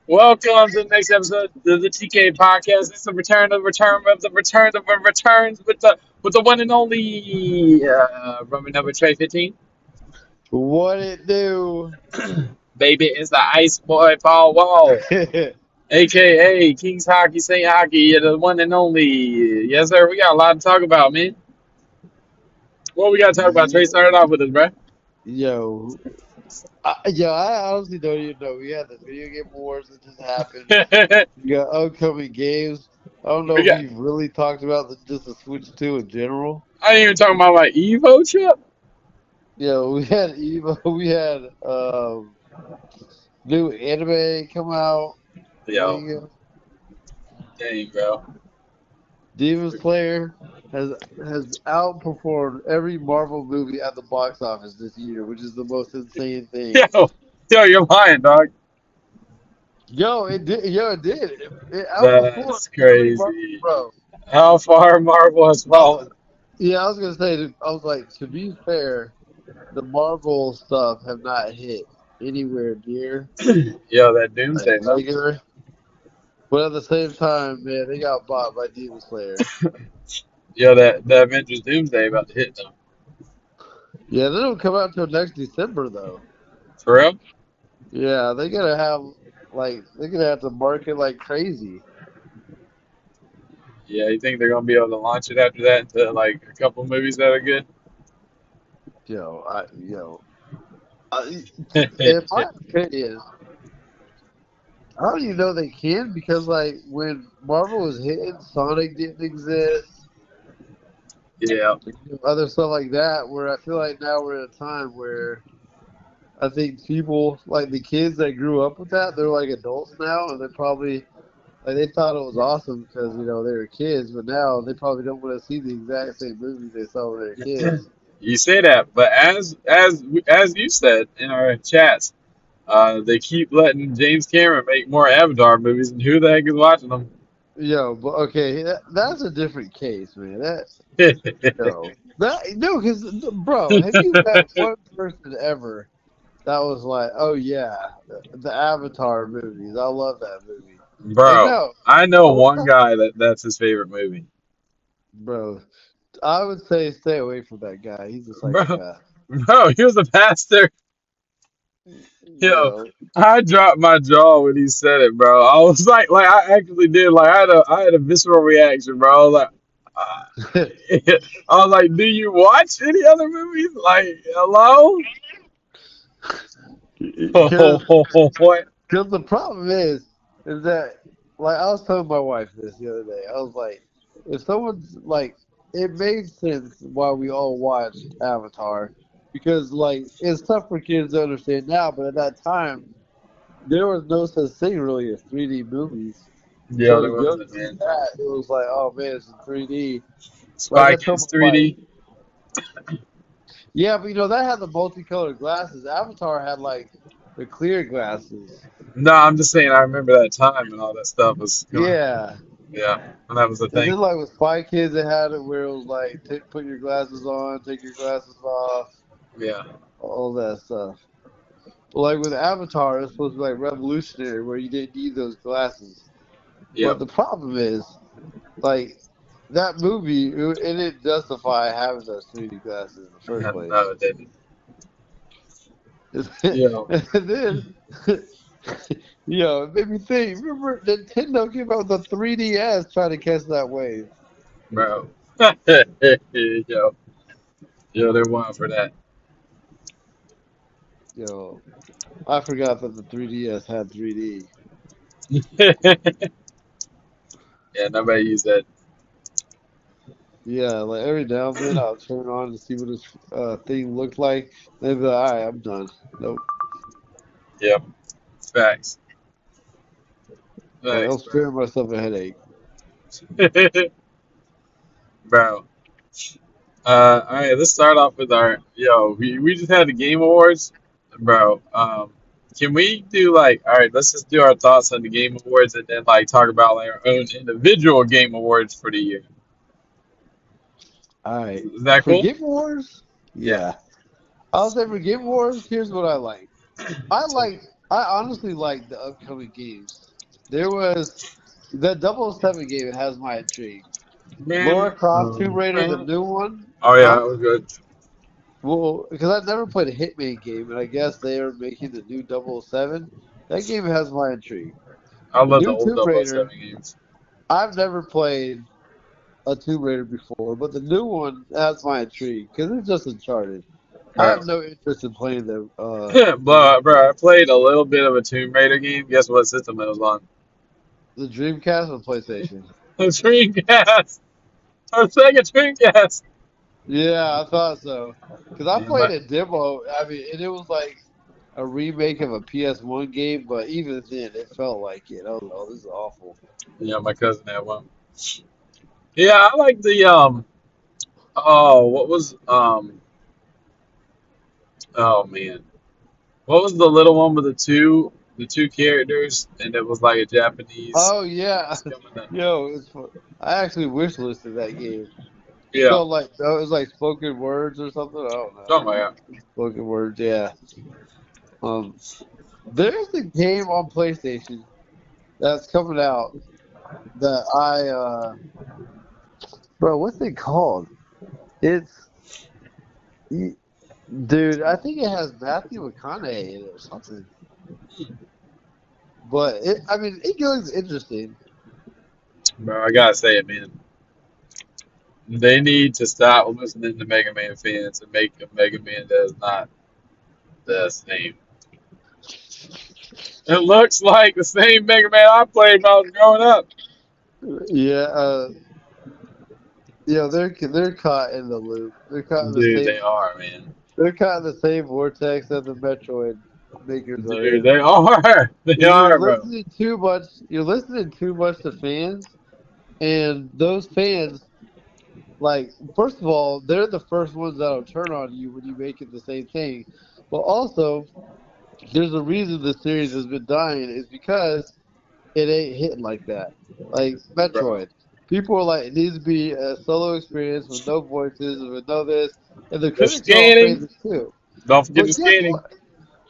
Welcome to the next episode of the TK podcast. It's the return of the returns with the one and only Roman number Trey 15. What it do? Baby, it's the Ice Boy Paul Wall, aka Kings Hockey Saint Hockey, the one and only. Yes, sir. We got a lot to talk about, man. What we got to talk about? Trey Yeah. started off with us, bro. Yo, I honestly don't even know. We had the video game wars that just happened. We got upcoming games. I don't know we if got. we've really talked about just the Switch 2 in general. I ain't even talking about like Evo chip. We had Evo. We had new anime come out. Yo, Like, dang, bro. Demon Slayer has outperformed every Marvel movie at the box office this year, which is the most insane thing. Yo, you're lying, dog. Yo, it did. Yo, it did. It outperformed That's every Marvel, crazy. bro. How far Marvel has Uh, fallen. yeah, I was gonna say. I was like, to be fair, the Marvel stuff have not hit anywhere near Yo, that like Doomsday, though. regular. But at the same time, man, they got bought by Demon Slayer. Yo, that Avengers Doomsday about to hit, though. Yeah, they don't come out till next December though. For real? Yeah, they're gonna have to market like crazy. Yeah, you think they're gonna be able to launch it after that into like a couple movies that are good? I, in my opinion, I don't even know they can because like when Marvel was hitting, Sonic didn't exist, Yeah, other stuff like that. Where I feel like now we're at a time where I think people like the kids that grew up with that, they're like adults now, and they probably like they thought it was awesome because they were kids, but now they probably don't want to see the exact same movies they saw when they were kids. you say that, but as you said in our chats, they keep letting James Cameron make more Avatar movies, and who the heck is watching them? But okay, that's a different case, man. That no, because bro, have you met one person ever that was like, oh yeah, the Avatar movies. I love that movie. Like Bro, no, I know we're one not, guy that's his favorite movie. bro. I would say stay away from that guy. He's a Bro, psychopath. he was a pastor. Yo, Yo, I dropped my jaw when he said it, bro. I was like I actually did. Like I had a visceral reaction, bro. I was like, I was like, do you watch any other movies? Like, hello? because What? the problem is that like I was telling my wife this the other day. I was like, if someone's like, it made sense why we all watched Avatar because like it's tough for kids to understand now, but at that time there was no such thing really as 3D movies. Yeah, So there to go to wasn't, see man. that, it was like, oh man, it's in 3D. Like Spy I told Kids my wife, 3D. yeah, but that had the multicolored glasses. Avatar had like the clear glasses. No, I'm just saying. I remember that time and all that stuff was coming. Yeah. Yeah, and that was the And thing. then like with Spy Kids, they had it where it was like, put your glasses on, take your glasses off, Yeah, all that stuff. But like with Avatar, it's supposed to be like revolutionary, where you didn't need those glasses. yeah. But the problem is, like that movie, it didn't justify having those 3D glasses in the first No, place. it didn't. And Yo, then, it made me think. Remember, Nintendo came out with the 3DS trying to catch that wave. bro. Yo, they're wild for that. Yo, I forgot that the 3DS had 3D. Yeah, nobody used that. Yeah, like every now and then I'll turn on to see what this thing looked like. Then be like, all right, I'm done. Nope. Yep, facts. Like Thanks, I'm sparing myself a headache. bro. Bro. All right, let's start off with our we just had the Game Awards, bro. Can we do like all right? Let's just do our thoughts on the Game Awards and then like talk about like our own individual Game Awards for the year. All right. Is that For cool? Game Wars? Yeah. Yeah. I'll say for Game Wars, here's what I like. I like I honestly like the upcoming games. There was the 007 game. It has my intrigue. Man, Lara Croft Tomb Raider, the man. new one, Oh yeah, huh? it was good. Well, because I've never played a Hitman game, and I guess they are making the new 007. That game has my intrigue. I The love the new old Tomb Double O Raider, Seven games. I've never played a Tomb Raider before, but the new one has my intrigue because it's just Uncharted. I Bro. have no interest in playing the Bro, I played a little bit of a Tomb Raider game. Guess what system it was on? the Dreamcast or PlayStation. The Dreamcast. A Sega Dreamcast. Yeah, I thought so. Because I Yeah, played a demo. I mean, and it was like a remake of a PS1 game, but even then, it felt like it. I was like, oh, this is awful. my cousin had one. Yeah, I like the oh, what was oh man. What was the little one with the two characters and it was like a Japanese Oh yeah, coming up. yo, it's fun. I actually wish listed that game. Yeah. So like, oh, it was like spoken words or something. I don't know. Oh my god. Spoken words, yeah. Um, there's a game on PlayStation that's coming out that bro, what's it called? It's, dude, I think it has Matthew McConaughey in it or something. But I mean, it looks interesting. Bro, I gotta say it, man. They need to stop listening to Mega Man fans and make a Mega Man that is not the same. It looks like the same Mega Man I played when I was growing up. Yeah, they're caught in the loop. They're caught in the Dude, same. they are, man. They're caught in the same vortex that the Metroid makers are Dude, in. they are. They You're are, bro. listening too much. You're listening too much to fans, and those fans, like, first of all, they're the first ones that'll turn on you when you make it the same thing. But also, there's a reason the series has been dying is because it ain't hitting like that. Like Bro. Metroid. People are like, it needs to be a solo experience with no voices, with no this, and the The critics are all saying scanning. this too. Don't forget the But guess scanning. what?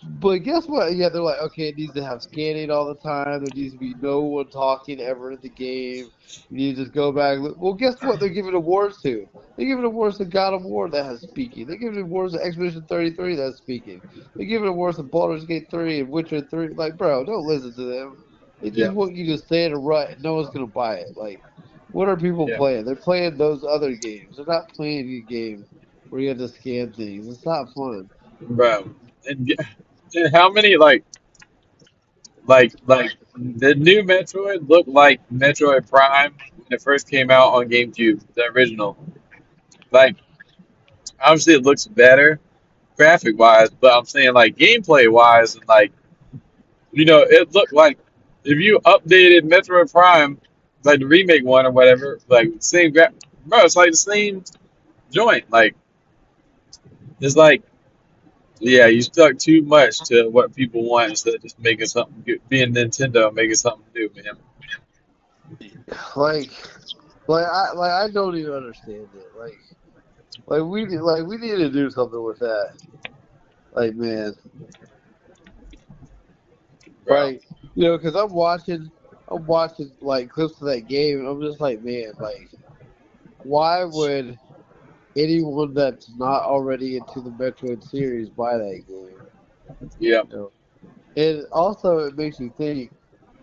But guess what? Yeah, they're like, okay, it needs to have scanning all the time. There needs to be no one talking ever in the game. You need to just go back. Well, guess what? They're giving awards to. They're giving awards to God of War that has speaking. They're giving awards to Expedition 33 that's speaking. They're giving awards to Baldur's Gate 3 and Witcher 3. Like, bro, don't listen to them. They Yeah, just want you to stay in a rut and no one's going to buy it. Like, what are people yeah, playing? They're playing those other games. They're not playing a game where you have to scan things. It's not fun. bro. And how many like the new Metroid looked like Metroid Prime when it first came out on GameCube, the original. Like obviously it looks better graphic wise, but I'm saying like gameplay wise and like it looked like if you updated Metroid Prime, like the remake one or whatever, like same bro, it's like the same joint. Like it's like yeah, you stuck too much to what people want instead of just making something good, being Nintendo and making something new, man. Like, I don't even understand it. We need to do something with that. Like, man, Bro. like, because I'm watching like clips of that game, and I'm just like, man, like, why would anyone that's not already into the Metroid series buy that game? Yeah. You know? And also, it makes you think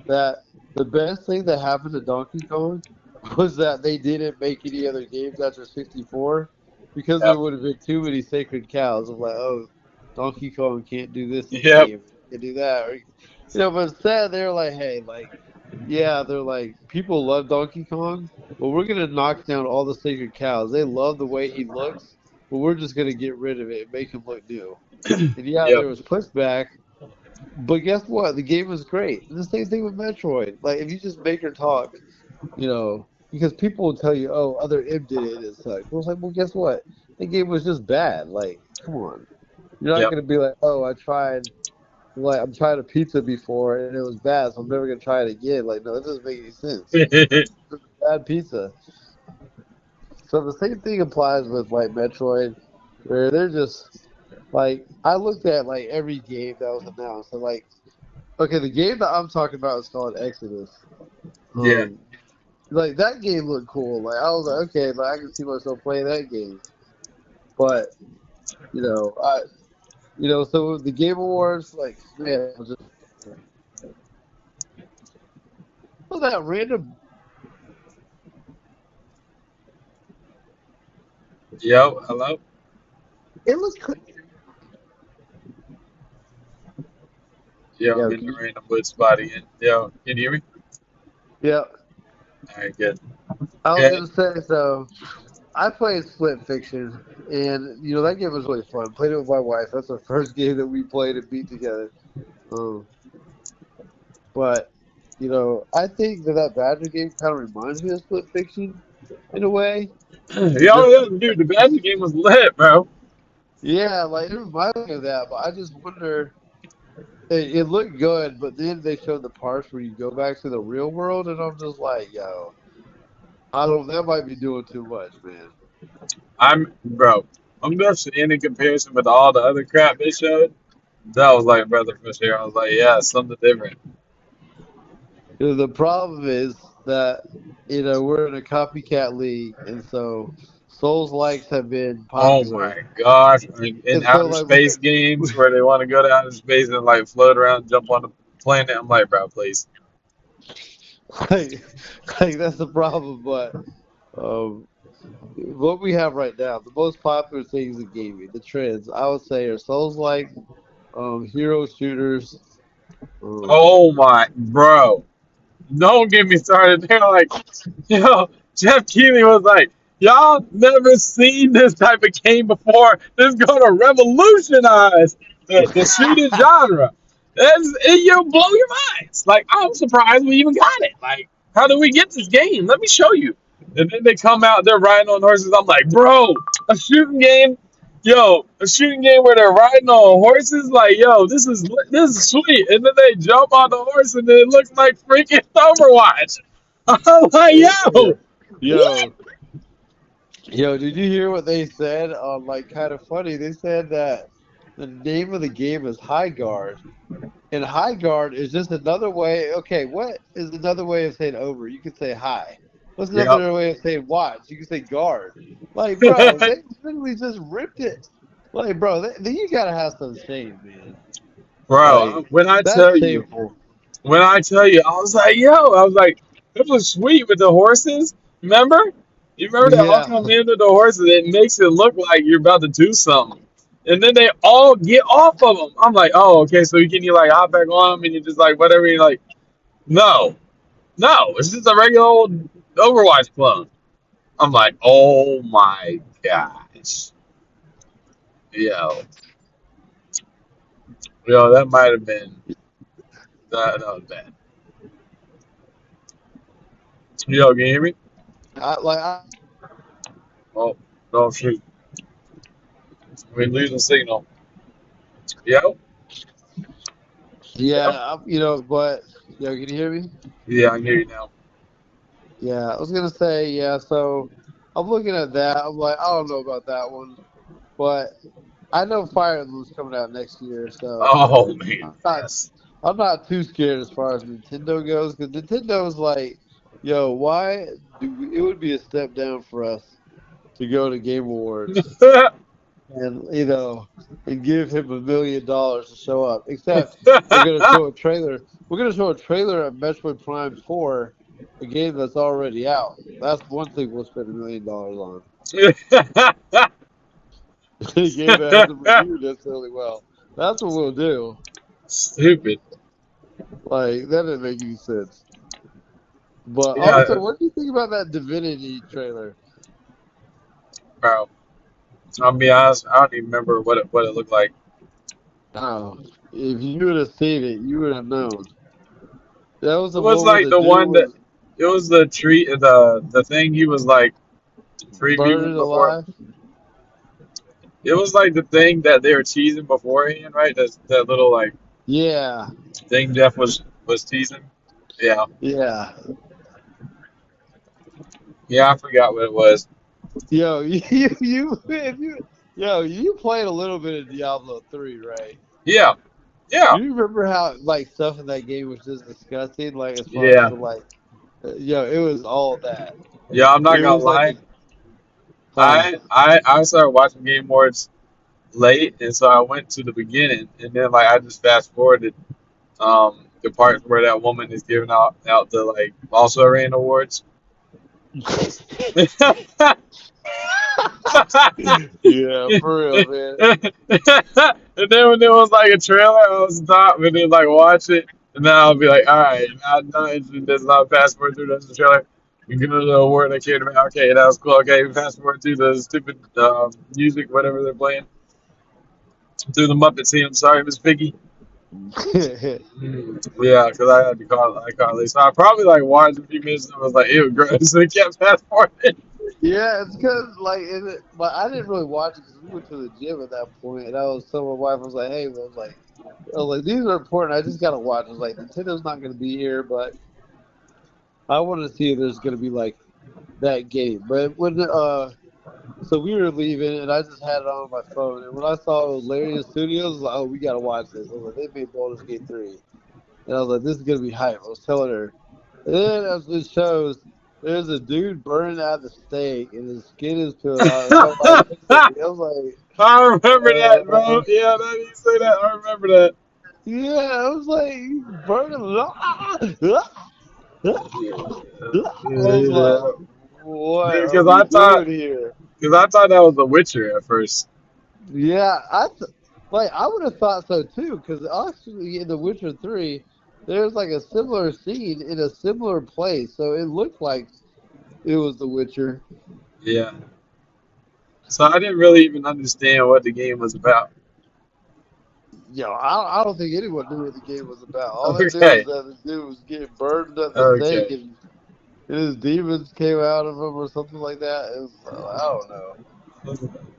that the best thing that happened to Donkey Kong was that they didn't make any other games after 64 because there Yep. would have been too many sacred cows of like, oh, Donkey Kong can't do this in the Yep. game, can't do that, or, but instead they're like, hey, like, yeah, they're like, people love Donkey Kong, but we're gonna knock down all the sacred cows. They love the way he looks, but we're just gonna get rid of it and make him look new. And yeah, Yep. there was pushback, but guess what? The game was great. And the same thing with Metroid. Like, if you just make her talk, because people will tell you, oh, other M did it and such. Well, it's like, well, guess what? The game was just bad. Like, come on. You're not Yep. going to be like, oh, I'm trying a pizza before and it was bad, so I'm never going to try it again. Like, no, that doesn't make any sense. It's a bad pizza. So the same thing applies with, like, Metroid, where they're just, like, I looked at, like, every game that was announced, and, like, Okay, the game that I'm talking about is called Exodus. Yeah. Um, like that game looked cool. Like I was like, okay, like I can see myself playing that game. But I so the Game Awards, like man, was just was that random. Yo, hello. It looks Yo, I'm yeah, in the random wood spot again. Yo, can you hear me? yeah. All right, good. I was Yeah. gonna say so. I played Split Fiction, and that game was really fun. Played it with my wife. That's the first game that we played and beat together. Um, but I think that Badger game kind of reminds me of Split Fiction in a way. Yo, Just yo, dude, the Badger game was lit, bro. yeah, like it reminds me of that. But I just wonder. It looked good, but then they showed the parts where you go back to the real world, and I'm just like, yo, I don't. That might be doing too much, man. Bro, I'm just in comparison with all the other crap they showed. That was like brother for sure. I was like, yeah, something different. The problem is that we're in a copycat league, and so Souls likes have been Oh popular, my gosh. In and so outer like space games where they want to go to outer space and like float around, jump on the planet, I'm like, bro, please. like, like that's the problem. But um, what we have right now, the most popular things in gaming, the trends, I would say, are Souls like, hero shooters. Um, Oh my, bro. Don't get me started. They're like, yo, Jeff Keighley was like, y'all never seen this type of game before. This is going to revolutionize the shooting genre. You'll blow your minds. Like, I'm surprised we even got it. Like, how did we get this game? Let me show you. And then they come out, they're riding on horses. I'm like, bro, a shooting game. Yo, a shooting game where they're riding on horses, like, yo, this is sweet. And then they jump on the horse, and then it looks like freaking Overwatch. I'm like, yeah. yo, what? Yo, did you hear what they said on like kind of funny? They said that the name of the game is High Guard. And high guard is just another way. Okay, what is another way of saying over? You could say high. What's Yep. another way of saying watch? You can say guard. Like, bro, they literally just ripped it. Like, bro, you gotta have some shame, man. Bro, Like, that's shameful. when I tell you, I was like, yo, I was like, this was sweet with the horses. Remember? You remember they all Yeah, come in with the horses? It makes it look like you're about to do something. And then they all get off of them. I'm like, oh, okay, so you like hop back on them and you just like whatever. You're like, no, no, it's just a regular old Overwatch clone. I'm like, oh my gosh, yo, yo, that might have been that was bad. Yo, can you hear me? I, like, I, Oh, no, shoot, we losing signal. Yo, yeah, yo, but can you hear me? yeah, I can hear you now. Yeah, I was gonna say, yeah. So I'm looking at that. I'm like, I don't know about that one, but I know Fire Emblem's coming out next year, so Oh man, I'm not yes. I'm not too scared as far as Nintendo goes, because Nintendo's like, yo, why it would be a step down for us to go to Game Awards and and give him $1 million to show up. Except we're gonna show a trailer. We're gonna show a trailer of Metroid Prime 4, a game that's already out. That's one thing we'll spend $1 million on. A game that hasn't reviewed necessarily well. That's what we'll do. Stupid. Like that didn't make any sense. But Yeah, also, what do you think about that Divinity trailer? bro. I'll be honest. I don't even remember what it looked like. Oh, if you would have seen it, you would have known. That was It the was one where like the the dude one that was it was the treat the thing he was like previewing burned before. alive. It was like the thing that they were teasing beforehand, right? That little like Yeah, thing Jeff was teasing. Yeah, yeah. yeah. I forgot what it was. Yo, if you, yo, you played a little bit of Diablo 3, right? Yeah, Yeah, You remember how like stuff in that game was just disgusting? Like as far as yeah, the like, it was all that. yeah. I'm not It gonna was like lie. a huh. I started watching Game Awards late, and so I went to the beginning, and then like I just fast forwarded the part where that woman is giving out the like also ran awards. Yeah, for real, man. And then when there was like a trailer, I was stop and then like watch it, and then I'll be like, all right, now it does not fast forward through the trailer. You get the award I cared about. Okay, that was cool. Okay, fast forward through the stupid music, whatever they're playing, through the Muppet theme. Sorry, Miss Piggy. Yeah, because I had to call. I called late, so I probably like watched a few minutes and was like, ew, gross. And it kept fast forwarding. Yeah, it's because like but I didn't really watch it because we went to the gym at that point, and I was telling my wife, I was like, "Hey, I was like, these are important. I just gotta watch." I was like, "Nintendo's not gonna be here, but I want to see if there's gonna be like that game." But so we were leaving, and I just had it on my phone, and when I saw it was Larian Studios, I was like, "Oh, we gotta watch this." I was like, "They made Baldur's Gate 3," and I was like, "This is gonna be hype." I was telling her, and then as it shows, there's a dude burning out the stake, and his skin is peeling out, and my wife looks at me. I was like, I remember that, bro. uh, Yeah, now that you say that, I remember that. "Yeah," I was like, "He's burning." I was like, Yeah, "What are because we doing here?" I thought that was The Witcher at first. Yeah, I would have thought so too, because actually in The Witcher 3, there's like a similar scene in a similar place, so it looked like it was The Witcher. Yeah, so I didn't really even understand what the game was about. I don't think anyone knew what the game was about. All they knew was Okay, that the dude was getting burned at the stake, okay. and his demons came out of him or something like that. It was, I don't know.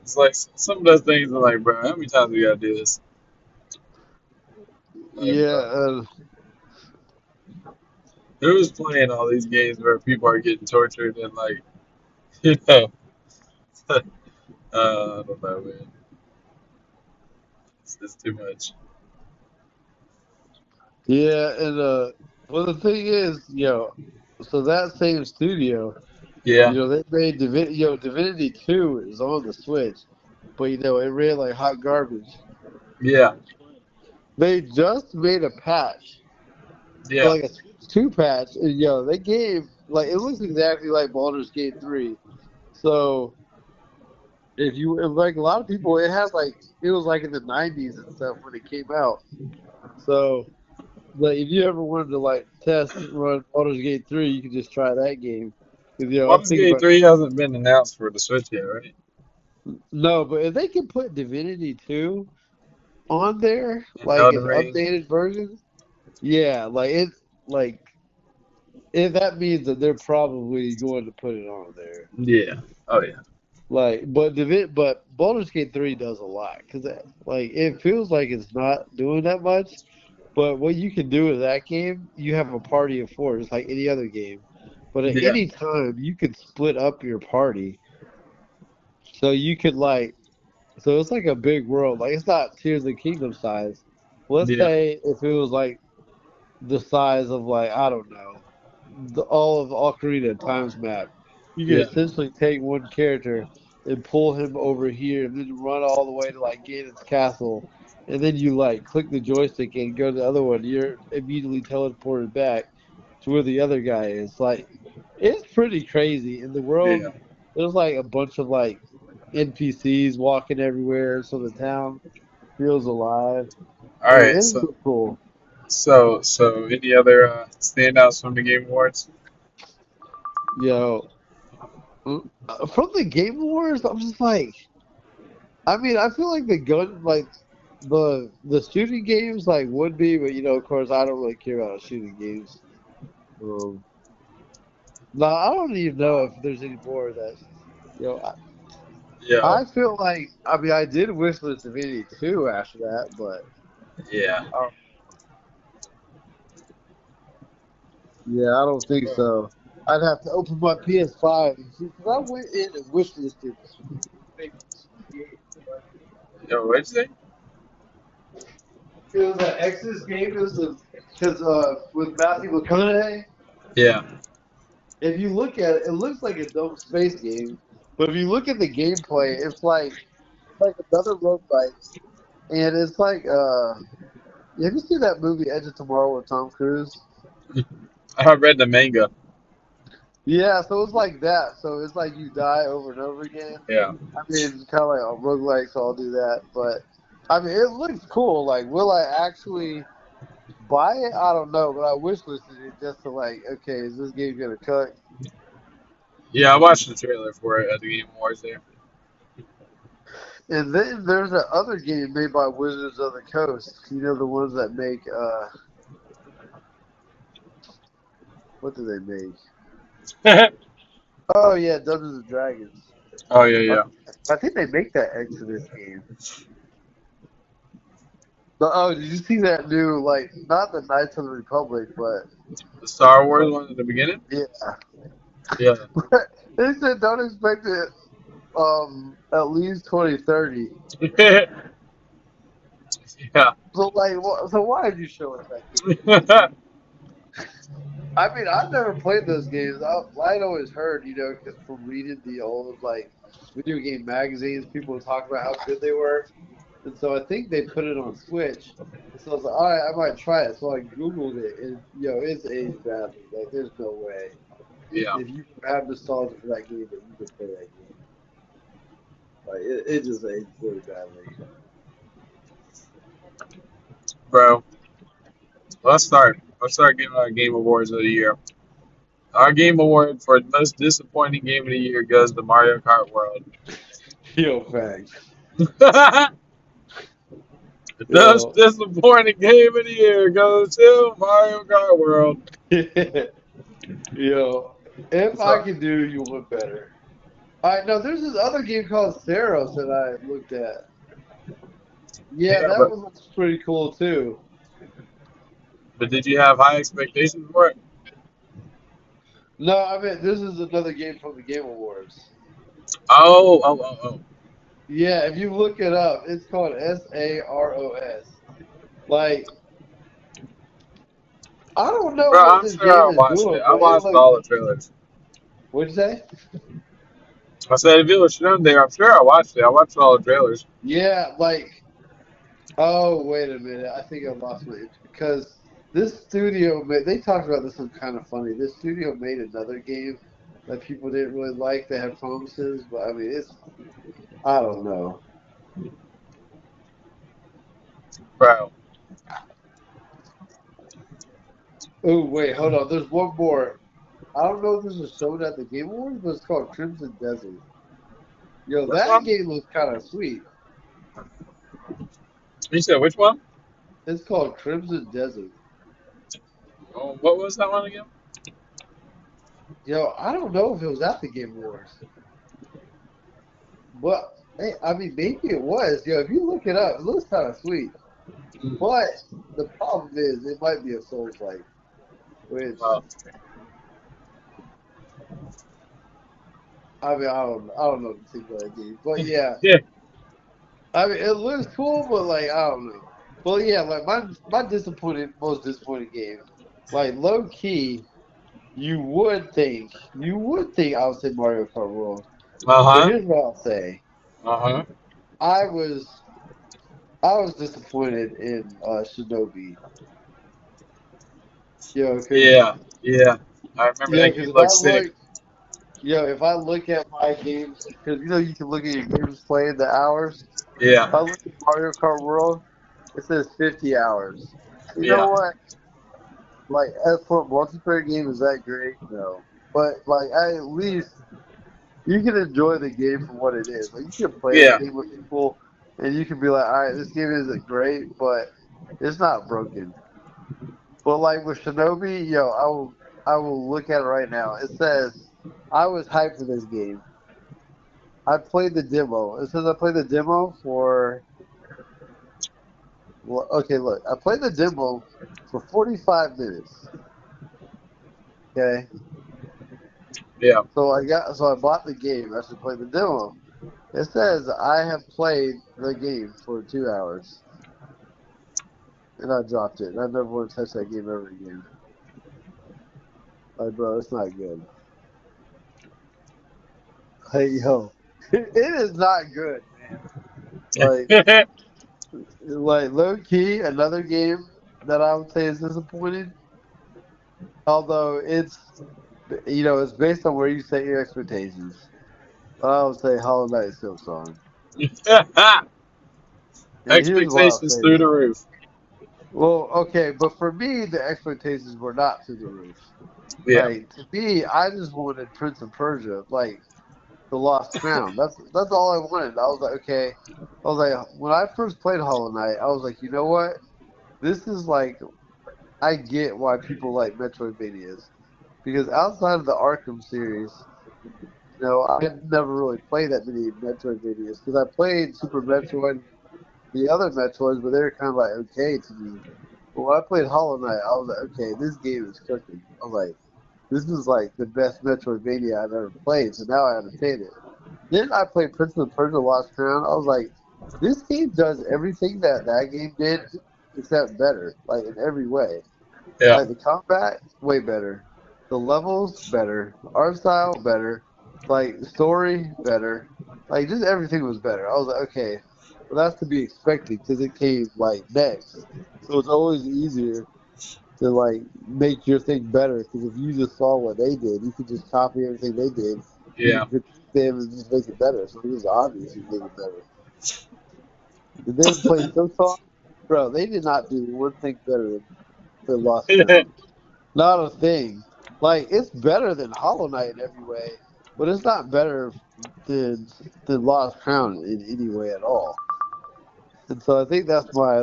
It's like some of those things are like, bro, how many times we gotta do this? Like, Yeah, bro, who's playing all these games where people are getting tortured and like, you know, I don't know, man. It's too much. yeah, and well, the thing is, so that same studio. Yeah, They made Divinity 2 is on the Switch, but it ran like hot garbage. yeah, They just made a patch, yeah, like a Switch 2 patch, and they gave like it looks exactly like Baldur's Gate 3. So if like a lot of people, it was like in the 90s and stuff when it came out. So like if you ever wanted to like test run Baldur's Gate 3, you could just try that game. 'Cause, I'm Baldur's thinking Gate about 3 hasn't been announced for the Switch yet, right? no, but if they can put Divinity 2 on there, And like Elden an Ring? updated version. Yeah, like if that means that they're probably going to put it on there. Yeah. Oh, yeah. But Baldur's Gate 3 does a lot because like it feels like it's not doing that much. But what you can do with that game, you have a party of four, just like any other game. But at Yeah. any time, you could split up your party, so you could so it's like a big world. Like it's not Tears of the Kingdom size. Let's Yeah. say if it was like the size of like I don't know, all of Ocarina Times map. You can Yeah. essentially take one character and pull him over here, and then run all the way to like Ganon's castle, and then you like click the joystick and go to the other one. You're immediately teleported back to where the other guy is. Like it's pretty crazy. In the Yeah. world, there's like a bunch of like NPCs walking everywhere, so the town feels alive. All And right. it's really cool. So any other standouts from the Game Awards? Yo, from the Game Awards, I'm just like, I mean, I feel like the shooting games like would be, but of course, I don't really care about shooting games. Um, no, I don't even know if there's any more that you know. Yeah. I feel like, I mean, I did wishlist Divinity 2 after that, but Yeah. uh, yeah, I don't think so. I'd have to open my PS5 and see, because I went in and wishlisted maybe 2 games. Yo, what'd you say? It was an Exodus game. It was because with Matthew McConaughey. Yeah. If you look at it, it looks like a dope space game. But if you look at the gameplay, it's like another roguelike, and it's like have you seen that movie Edge of Tomorrow with Tom Cruise? I read the manga. Yeah, so it's like that. So it's like you die over and over again. Yeah. I mean, it's kind of like a roguelike, so I'll do that. But I mean, it looks cool. Like, will I actually buy it? I don't know, but I wish listed it just to like, okay, is this game gonna cook? Yeah, I watched the trailer for it at the Game Awards there. And then there's that other game made by Wizards of the Coast. You know, the ones that make what do they make? Oh yeah, Dungeons and Dragons. Oh yeah, I, yeah. I think they make that Exodus game. But oh, did you see that new like not the Knights of the Republic, but The Star Wars one at the beginning. yeah. Yeah. They said don't expect it at least 2030. Yeah. So like, so why did you show us that game? I mean, I've never played those games. I'd always heard, you know, 'cause from reading the old like video game magazines, people would talk about how good they were, and so I think they put it on Switch. And so I was like, all right, I might try it. So I googled it, and it's aged badly. Like, there's no way Yeah, if you have nostalgia for that game that you can play that game. Like, it just aged really badly. bro. Let's start. Let's start giving our game awards of the year. Our game award for most disappointing game of the year goes to Mario Kart World. Yo, facts. The most Yo, disappointing game of the year goes to Mario Kart World. yo. If I So, could do you one better. All right, no, there's this other game called Theros that I looked at. Yeah, yeah, that one looks pretty cool too. but did you have high expectations for it? No, I mean this is another game from the Game Awards. Oh. Yeah, if you look it up, it's called Saros. Like, I don't know Bro, what I'm this sure game I is watched doing, it. I but it watched looks. all the trailers. What'd you say? I said if it was shown there, I'm sure I watched it. I watched all the trailers. Yeah, like. Oh, wait a minute. I think I lost my interest because this studio made. They talked about this one kind of funny. This studio made another game that people didn't really like. They had promises, but I mean, it's. I don't know. Bro, Oh, wait, hold on. There's one more. I don't know if this was shown at the Game Awards, but it's called Crimson Desert. Yo, which that one? game looks kind of sweet. You said which one? It's called Crimson Desert. Oh, what was that one again? Yo, I don't know if it was at the Game Awards, but hey, I mean, maybe it was. Yo, if you look it up, it looks kind of sweet. But the problem is, it might be a Souls like, which Oh, I mean, I don't know what to think about that game. But yeah, yeah, I mean, it looks cool, but like, I don't know. Well, yeah, like my most disappointing game, like low key, you would think I would say Mario Kart World, but uh-huh, here's what I'll say: uh-huh. I was I was disappointed in Shinobi, yo, Yeah, yeah. I remember that because game looked sick. if I look at my games, because you can look at your games played the hours. If Yeah, I look at Mario Kart World, it says 50 hours. You know yeah, what? Like, as for a multiplayer game, is that great? No. But, like, at least you can enjoy the game for what it is. Like, you can play that yeah, game with people, and you can be like, all right, this game isn't great, but it's not broken. But, like, with Shinobi, yo, I will look at it right now. It says, I was hyped for this game. I played the demo. It says I played the demo for. Well, okay, look, I played the demo for 45 minutes. Okay, yeah. so I bought the game. I should play the demo. It says I have played the game for 2 hours. and I dropped it. And I never want to touch that game ever again. Like, bro, it's not good. Like, yo, it is not good, man. Like, low key, another game that I would say is disappointing. Although it's based on where you set your expectations. But I would say Hollow Knight Silk Song. And here's why I'll Expectations say through the that. roof. Well, okay, but for me, the expectations were not through the roof. Yeah. Like to me, I just wanted Prince of Persia, like the Lost Crown. That's all I wanted. I was like, okay. I was like, when I first played Hollow Knight, I was like, you know what? This is like, I get why people like Metroidvanias because outside of the Arkham series, I had never really played that many Metroidvanias because I played Super Metroid, the other Metroids, but they were kind of like okay to me. But when I played Hollow Knight, I was like, okay, this game is cooking. I was like, this is like the best Metroidvania I've ever played. So now I understand it. Then I played Prince of Persia: Lost Crown. I was like, this game does everything that that game did, except better, like in every way. Yeah. Like the combat, way better. The levels, better. The art style, better. Like the story, better. Like just everything was better. I was like, okay, well that's to be expected because it came like next. So it's always easier to like make your thing better because if you just saw what they did, you could just copy everything they did. You Yeah. can critique them and just make it better. So it was obvious you make it better. And then play Silksong, bro. They did not do one thing better than Lost Crown. Not a thing. Like it's better than Hollow Knight in every way, but it's not better than than Lost Crown in any way at all. And so I think that's why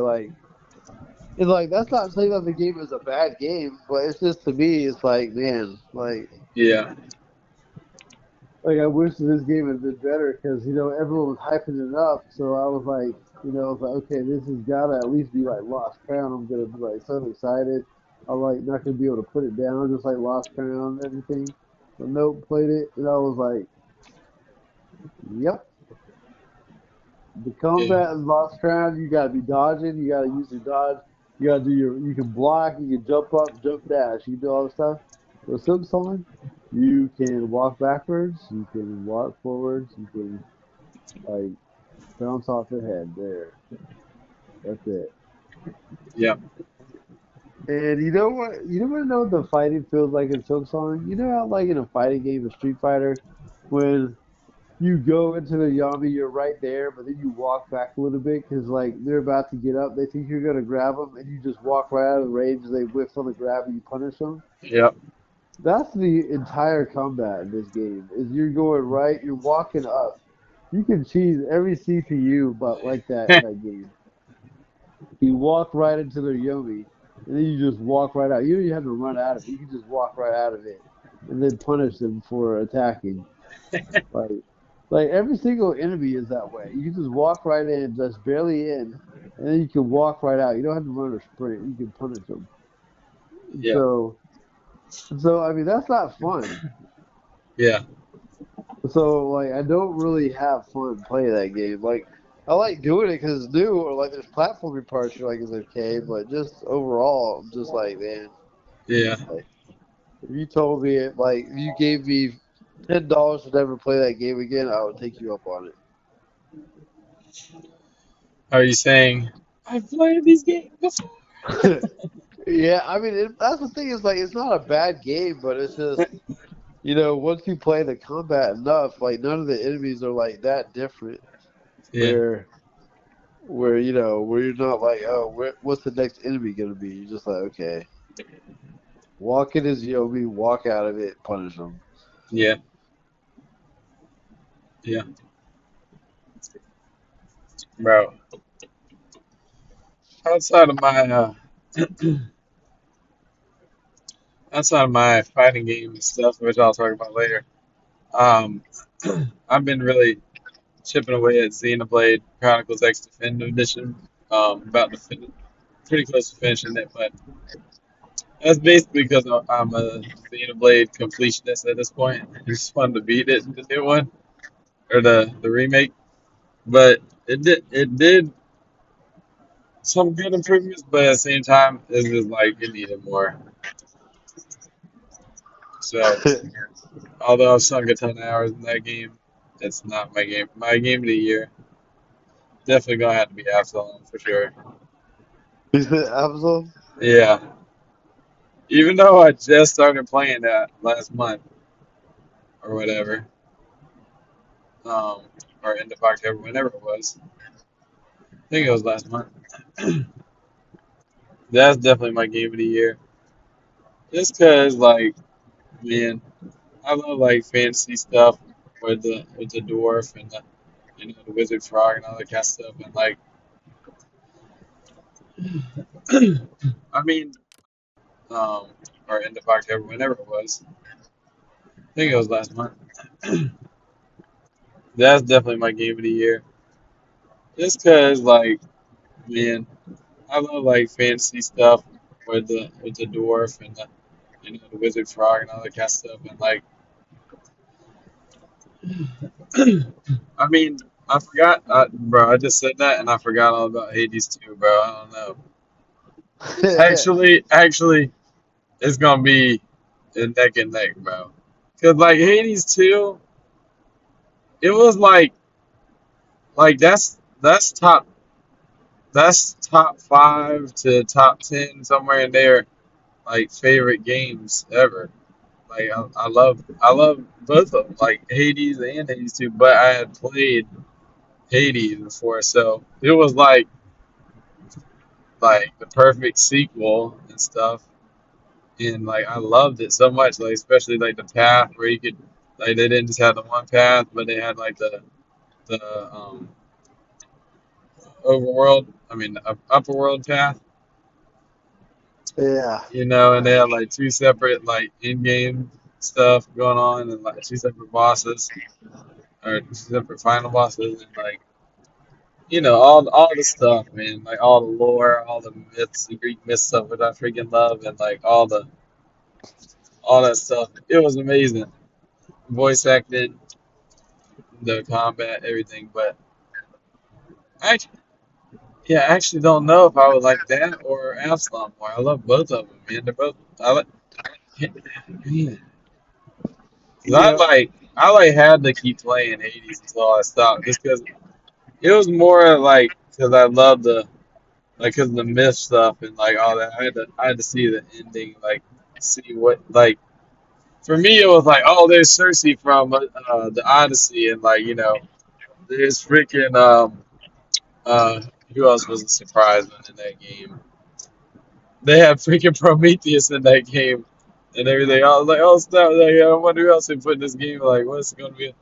it's like that's not saying that the game is a bad game, but it's just to me it's like man, Yeah. I wish this game had been better because everyone was hyping it up, so I was like I was like okay, this has got to at least be like Lost Crown. I'm gonna be like so excited. I'm like not gonna be able to put it down just like Lost Crown and everything. But nope, played it and I was like, yep. The Yeah. combat in Lost Crown, you gotta be dodging, you gotta use your dodge, you can block, you can jump up, jump dash, you can do all this stuff. With Silk Song, you can walk backwards, you can walk forwards, you can like bounce off the head. There, that's it. Yeah. And you know what? You never know what the fighting feels like in Silk Song. You know how like in a fighting game of Street Fighter, when you go into the Yami, you're right there, but then you walk back a little bit because like they're about to get up, they think you're gonna grab them, and you just walk right out of the range. They whiff on the grab and you punish them. Yeah. That's the entire combat in this game. Is you're going right, you're walking up. You can cheese every CPU, but like that in that game. You walk right into their Yomi, and then you just walk right out. You don't even have to run out of it. You can just walk right out of it, and then punish them for attacking. Like, like every single enemy is that way. You can just walk right in, just barely in, and then you can walk right out. You don't have to run or sprint. You can punish them. And Yeah. I mean, that's not fun. Yeah. So, like, I don't really have fun playing that game. Like, I like doing it because it's new, or like there's platforming parts you're like is okay, but just overall, I'm just like, man, Yeah. like if you told me like if you gave me $10 to never play that game again, I would take you up on Are you saying I've played these games before? it. Yeah, I mean, that's the thing is like it's not a bad game, but it's just once you play the combat enough, like none of the enemies are like that different. Yeah. Where you're not like, oh, what's the next enemy gonna be? You're just like, okay, walk in his Yobi, walk out of it, punish him. Yeah. Yeah. Bro. Outside of my outside of my fighting game and stuff, which I'll talk about later. Um, I've been really chipping away at Xenoblade Chronicles X Definitive Edition. About to pretty close to finishing it, but that's basically because I'm a Xenoblade completionist at this point. It's fun to beat it, the new one or the remake. But it did some good improvements, but at the same time, it's just like it needed more. So, although I've sunk a ton of hours in that game, it's not my game. My game of the year definitely gonna have to be Absalom for sure. You said Amazon? Yeah, even though I just started playing that last month or whatever, um, or end of October, whenever it was. I think it was last month. That's definitely my game of the year. Just cause, like, man, I love like fantasy stuff with the dwarf and the the wizard frog and all that kind of stuff. And like, I mean, um, or end of October, whenever it was. I think it was last month. That's definitely my game of the year. Just cause, like, man, I love like fantasy stuff with the dwarf and the wizard frog and all that kind of stuff. And like, I mean, I forgot, bro. I just said that and I forgot all about Hades too, bro. I don't know. Actually, it's gonna be neck and neck, bro. Cause like Hades too, it was like that's top five to top 10 somewhere in there, like favorite games ever. Like I love both of them, like Hades and Hades 2, but I had played Hades before, so it was like the perfect sequel and stuff. And like I loved it so much, like especially like the path where you could like they didn't just have the one path, but they had like the overworld, I mean upper world path, Yeah. and they had like two separate like in-game stuff going on and like two separate bosses or two separate final bosses and like all the stuff, man, like all the lore, all the myths, the Greek myth stuff, which I freaking love, and like all that stuff. It was amazing. Voice acting, the combat, everything. But I, yeah, I actually don't know if I would like that or Absalom more. I love both of them, man. They're both. I like. Man, 'cause Yeah. I had to keep playing Hades until I stopped, just because it was more like because I love the like because the myth stuff and like all that. I had to see the ending, like see what like for me it was like, oh, there's Cersei from the Odyssey, and like there's freaking uh who else was a surprise one in that game? They had freaking Prometheus in that game and everything. I was like, oh snap! Like, I wonder who else they put in this game. Like, what's it gonna be?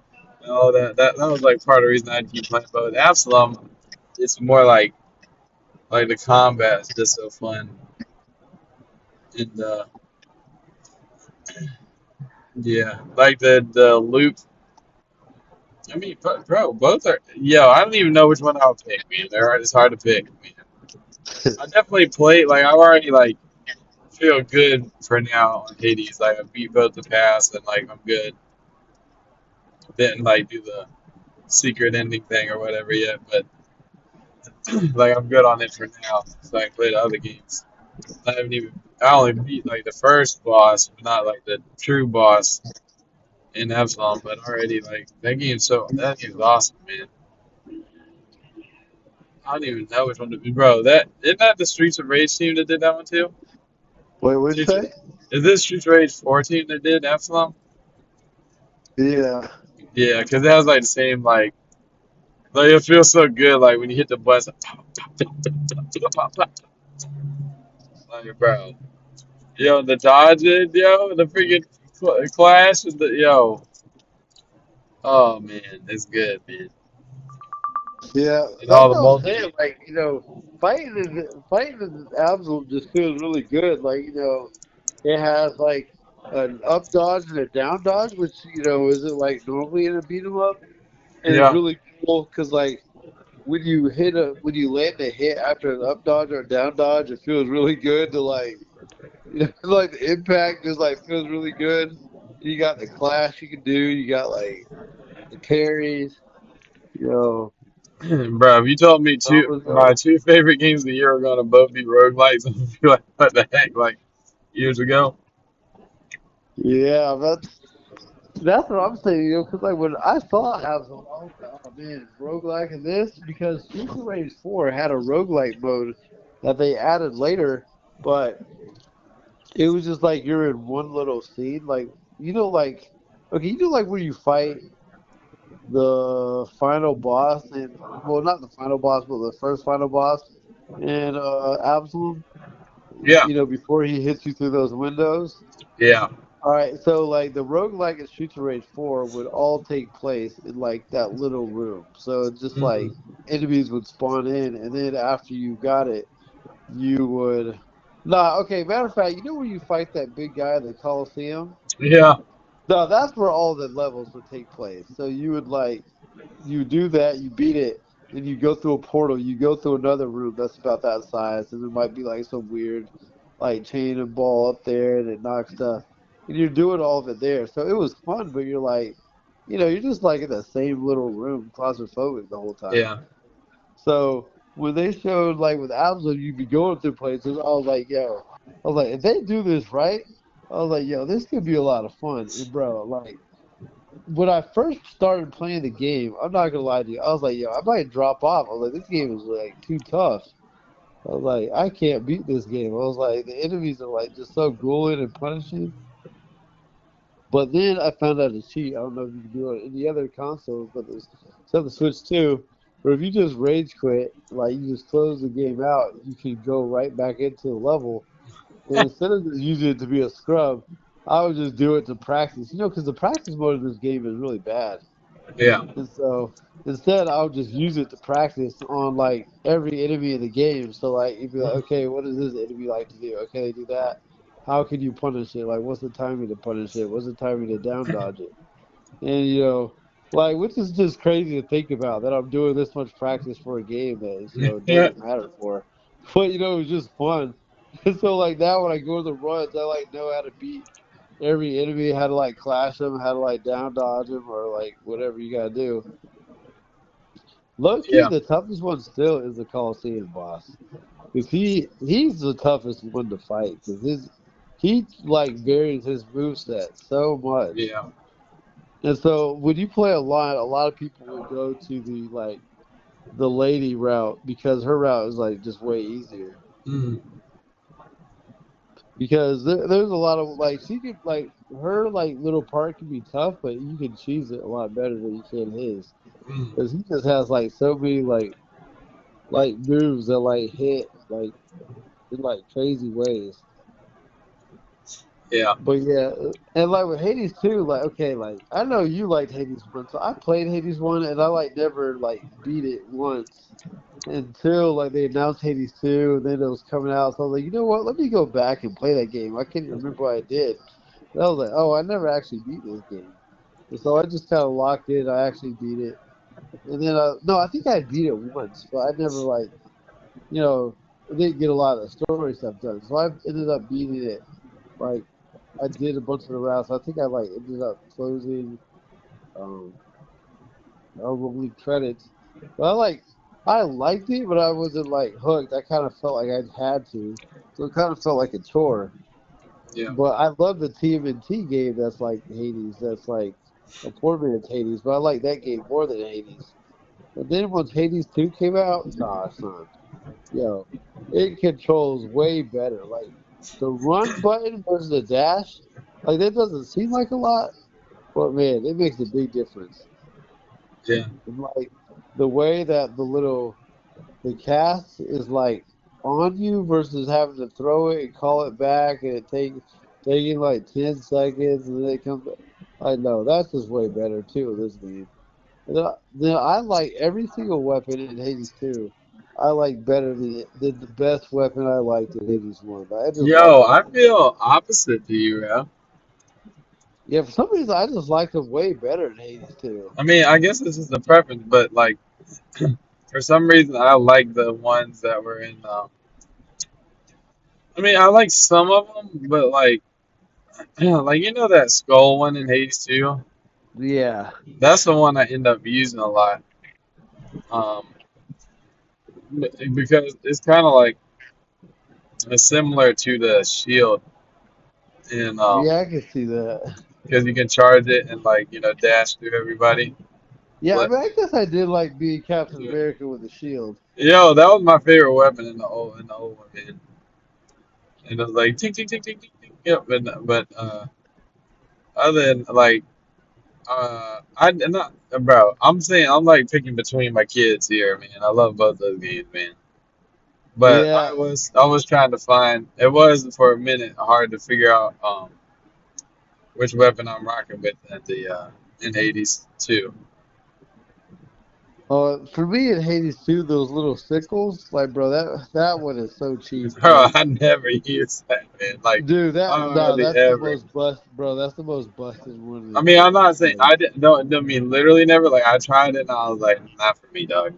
And all that. That was like part of the reason I keep playing. But with Absalom, it's more like the combat is just so fun. And yeah, like the loop. I mean, bro, both are. Yo, I don't even know which one I'll pick, man. It's hard to pick, man. I definitely played. Like, I already like feel good for now on Hades. Like, I beat both the pass, and like I'm good. Didn't like do the secret ending thing or whatever yet, but like I'm good on it for now. So I can play the other games. I haven't even. I only beat like the first boss, but not like the true boss in Absalom. But already like that game's awesome, man. I don't even know which one to be, bro. That isn't that the Streets of Rage team that did that one too? Wait, what'd you Streets, say? is this Streets of Rage 4 team that did Absalom? Yeah. Yeah, because it has like the same like it feels so good like when you hit the button, like bro. Yo, the dodge it, yo, the freaking clash with the yo. Oh man, it's good, man. Yeah. And That's all the what I was saying. multi. Like, fighting in Amazon just feels really good. Like, it has like an up dodge and a down dodge, which isn't like normally in a beat 'em up, and it's Yeah, really cool because like when you land a hit after an up dodge or a down dodge, it feels really good to like like the impact just like feels really good. You got the clash you can do. You got like the parries. You know. Bro, if you told me numbers my are. two favorite games of the year are gonna both be roguelikes, I'd be like, what the heck? Like years ago. Yeah, that's what I'm saying, because like when I saw Absalom, I was like, oh man, roguelike in this because Super Rage 4 had a roguelike mode that they added later, but it was just like you're in one little scene, like like okay, like where you fight the final boss and well, not the final boss, but the first final boss and Absalom, Yeah, before he hits you through those windows. yeah. All right, so like the roguelike and Streets of Rage 4 would all take place in like that little room. So it's just like Hmm. enemies would spawn in, and then after you got it, you would. Nah, okay, matter of fact, you know where you fight that big guy in the Coliseum? Yeah, No, that's where all the levels would take place. So you would you do that, you beat it, then you go through a portal, you go through another room that's about that size, and there might be like some weird like chain and ball up there and it knocks stuff. And you're doing all of it there. So it was fun, but you're like, you're just like in the same little room, claustrophobic the whole time. yeah, So when they showed like with Absalom, you'd be going through places, I was like, if they do this right, I was like, yo, this could be a lot of fun. And bro, like when I first started playing the game, I'm not gonna lie to you, I was like, yo, I might drop off. I was like, this game is like too tough. I was like, I can't beat this game. I was like, the enemies are like just so grueling and punishing. But then I found out a cheat. I don't know if you can do it on any other consoles, but there's some the Switch too. Where if you just rage quit, like you just close the game out, you can go right back into the level. And instead of just using it to be a scrub, I would just do it to practice. Because the practice mode of this game is really bad. yeah, And so instead, I'll just use it to practice on like every enemy in the game. So like, you'd be like, okay, what does this enemy like to do? Okay, they do that. How can you punish it? Like, what's the timing to punish it? What's the timing to down dodge it? And like, which is just crazy to think about that I'm doing this much practice for a game that is, it yeah, doesn't matter for. But it was just fun. And so like now when I go to the runs, I like know how to beat every enemy, how to like clash them, how to like down dodge them, or like whatever you gotta do. Low key, yeah, the toughest one still is the Coliseum boss, because he's the toughest one to fight, because he like varies his moveset so much. yeah. And so when you play a lot of people would go to the lady route because her route is like just way easier. Mm. Because there's a lot of like she could like her like little part can be tough, but you can cheese it a lot better than you can his. Mm. Because he just has like so many like moves that like hit like in like crazy ways. Yeah, But yeah, and like with Hades 2, like okay, like I know you liked Hades 1, so I played Hades 1 and I like never like beat it once until like they announced Hades 2 and then it was coming out. So I was like, you know what? Let me go back and play that game. I can't even remember what I did. And I was like, oh, I never actually beat this game. And so I just kind of locked in. I actually beat it. And then no, I think I beat it once, but I never like you know, I didn't get a lot of the story stuff done. So I ended up beating it. Like I did a bunch of the routes. I think I like ended up closing um only credits. But I liked it, but I wasn't like hooked. I kind of felt like I had to. So it kind of felt like a chore. yeah, But I love the TMNT game that's like Hades. That's like a poor man's Hades. But I like that game more than Hades. But then once Hades 2 came out, nah, son. Yo, it controls way better. Like the run button versus the dash, like that doesn't seem like a lot, but man, it makes a big difference. yeah, And like the way that the cast is like on you versus having to throw it and call it back and taking like 10 seconds and then it comes. I know that's just way better too in this game. Then I like every single weapon in Hades 2. I like better than the best weapon I liked in Hades 1. I just like Yo, them I more. feel opposite to you, bro. Yeah, for some reason I just like them way better in Hades 2. I mean, I guess this is a preference, but like for some reason, I like the ones that were in. I mean, I like some of them, but like that skull one in Hades 2. Yeah. That's the one I end up using a lot. Um, because it's kind of like it's similar to the shield in Yeah, I can see that. because you can charge it and like dash through everybody. Yeah, I But mean, I guess I did like being Captain yeah. America with the shield. Yo, that was my favorite weapon in the old one, man. And it was like ting ting ting ting ting ting. Yep, but other than like I'm not bro. I'm saying I'm like picking between my kids here, man. I love both those games, man. But I Yeah. was I was trying to find. It was for a minute hard to figure out which weapon I'm rocking with in Hades too. For me in Hades 2, those little sickles, like, bro, that one is so cheap, Bro, man. I never used that, man. Like Dude, I no, hardly that's the ever. most bro. That's the most busted one in I the mean, I'm game. not saying Like, I didn't. Don't mean literally never. Like I tried it and I was like, not for me, dog.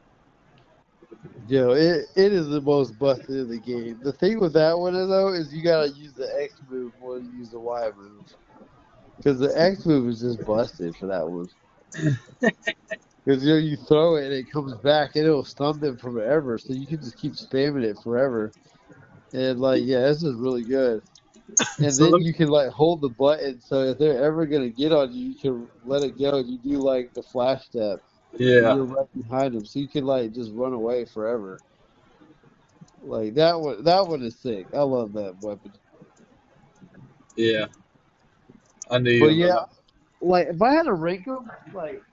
yo, it is the most busted in the game. The thing with that one though is you gotta use the X move more than use the Y move, because the X move is just busted for that one. Because you throw it and it comes back and it'll stun them forever, so you can just keep spamming it forever. And like, yeah, this is really good. And So then let me, you can like hold the button, so if they're ever gonna get on you, you can let it go. And you do like the flash step, and yeah, you're right behind them, so you can like just run away forever. Like that one is sick. I love that weapon. yeah. I knew But you yeah, was like if I had to rank them, like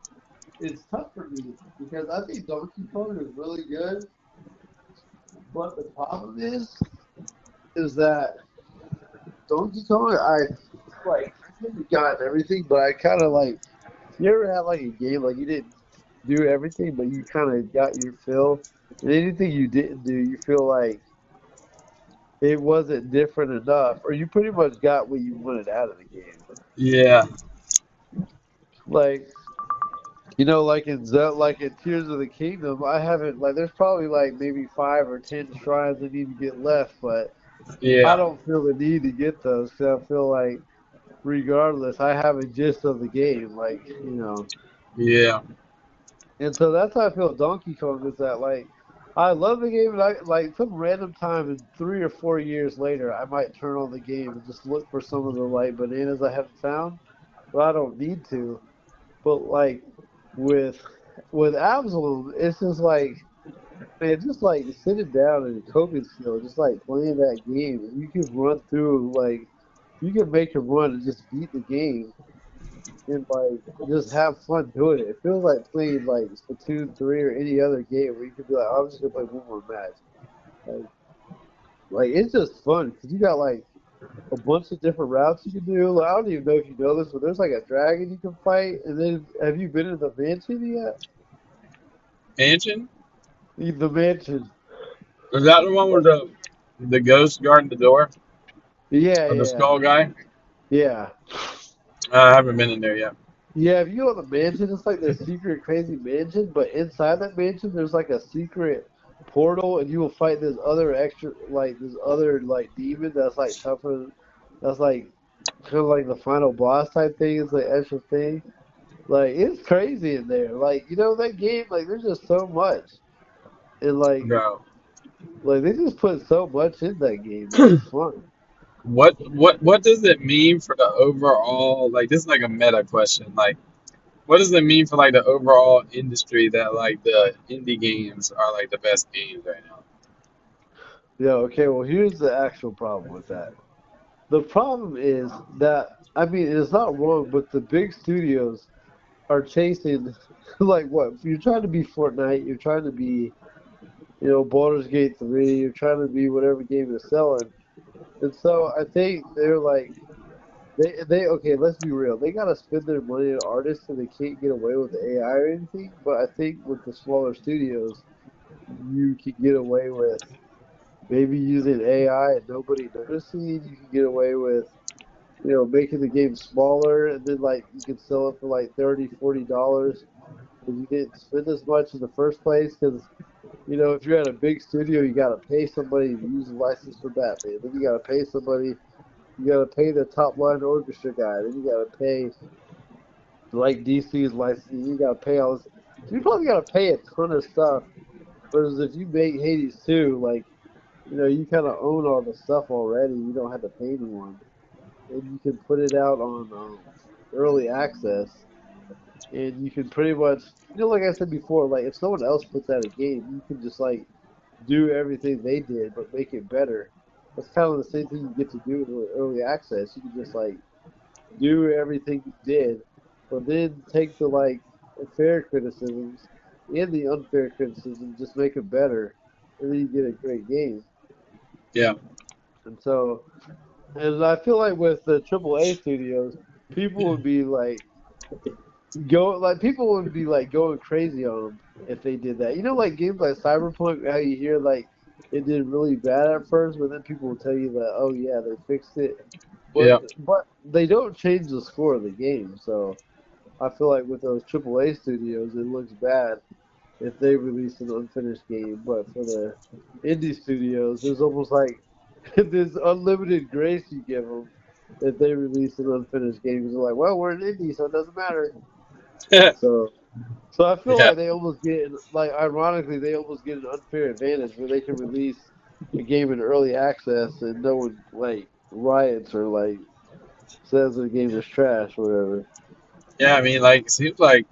it's tough for me because I think Donkey Kong is really good, but the problem is that Donkey Kong, I haven't gotten everything, but I kind of like. You ever had like a game like you didn't do everything, but you kind of got your fill, and anything you didn't do, you feel like it wasn't different enough, or you pretty much got what you wanted out of the game. yeah, Like like in Tears of the Kingdom, I haven't like there's probably like maybe 5 or 10 shrines that need to get left, but I yeah, don't feel the need to get those because I feel like regardless, I have a gist of the game, yeah, And so that's how I feel Donkey Kong is that like I love the game and I like some random time in 3 or 4 years later I might turn on the game and just look for some of the like bananas I haven't found, but I don't need to. But like with with Absalom, it's just like man, just like sitting down in a coping skill, just like playing that game, and you can run through like you can make a run and just beat the game and like just have fun doing it. It feels like playing like Splatoon 3 or any other game where you could be like, oh, I'm just gonna play one more match. Like, like it's just fun because you got like a bunch of different routes you can do. Like, I don't even know if you know this, but there's like a dragon you can fight. And then have you been in the mansion yet? mansion. The mansion. Is that the one where the ghost guarding the door Yeah, or the yeah, skull guy? yeah. I haven't been in there yet. Yeah, if you go to the mansion, it's like this secret crazy mansion, but inside that mansion there's like a secret portal and you will fight this other like demon that's like tougher that's like kind of like the final boss type thing. It's like extra thing. Like it's crazy in there. Like, that game, like there's just so much. And Bro, like they just put so much in that game, man. It's fun. what does it mean for the overall? Like this is like a meta question. Like, what does it mean for like the overall industry that like the indie games are like the best games right now? Yeah, okay, well here's the actual problem with that. The problem is that I mean it's not wrong, but the big studios are chasing like what you're trying to be Fortnite, you're trying to be Baldur's Gate 3, you're trying to be whatever game is selling, and so I think they're like they okay, let's be real, they gotta spend their money on artists and they can't get away with AI or anything, but I think with the smaller studios you can get away with maybe using AI and nobody noticing. You can get away with making the game smaller and then like you can sell it for like $30, $40 because you didn't spend as much in the first place. Because if you're at a big studio, you got to pay somebody to use the license for Batman. Then you got to pay somebody. You got to pay the top line orchestra guy. Then you got to pay like DC's license. You got to pay all this. So you probably got to pay a ton of stuff. Whereas if you make Hades 2, like, you kind of own all the stuff already. You don't have to pay anyone. And you can put it out on early access. And you can pretty much, like I said before, like if someone else puts out a game, you can just like do everything they did, but make it better. That's kind of the same thing you get to do with early access. You can just like do everything you did, but then take the like fair criticisms and the unfair criticisms, just make it better, and then you get a great game. Yeah. And so, and I feel like with the AAA studios, people would be like people would be like going crazy on them if they did that. Like games like Cyberpunk, how you hear like it did really bad at first, but then people will tell you that, oh yeah, they fixed it. But Yeah. they don't change the score of the game. So I feel like with those AAA studios, it looks bad if they release an unfinished game. But for the indie studios, there's almost like there's unlimited grace you give them if they release an unfinished game. Because they're like, well, we're an indie, so it doesn't matter. And so I feel Yeah. like they almost get, like, ironically, they almost get an unfair advantage where they can release a game in early access and no one like riots or like says the game is trash or whatever. Yeah. I mean, like, it seems like,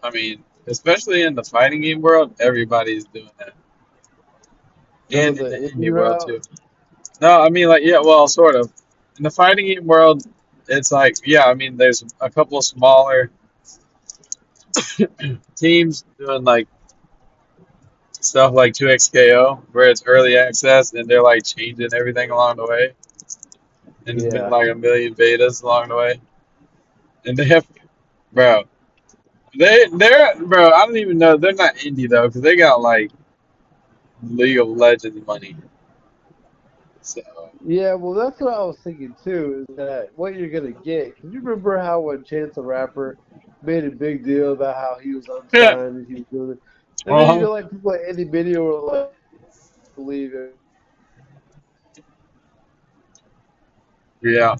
I mean, especially in the fighting game world, everybody's doing that, Go and in the the indie indie world route. too. No, I mean, like, yeah, well, sort of. In the fighting game world, it's like, yeah, I mean, there's a couple of smaller teams doing like stuff like 2XKO, where it's early access and they're like changing everything along the way. And there's been Yeah. like a million betas along the way. And they have, bro, bro, I don't even know. They're not indie though, because they got like League of Legends money. So, Yeah, well, that's what I was thinking too, is that what you're gonna get. Can you remember how when Chance the Rapper made a big deal about how he was yeah. unsigned and he was doing it, and then Uh-huh. like people like Andy Video were like, believe it. Yeah.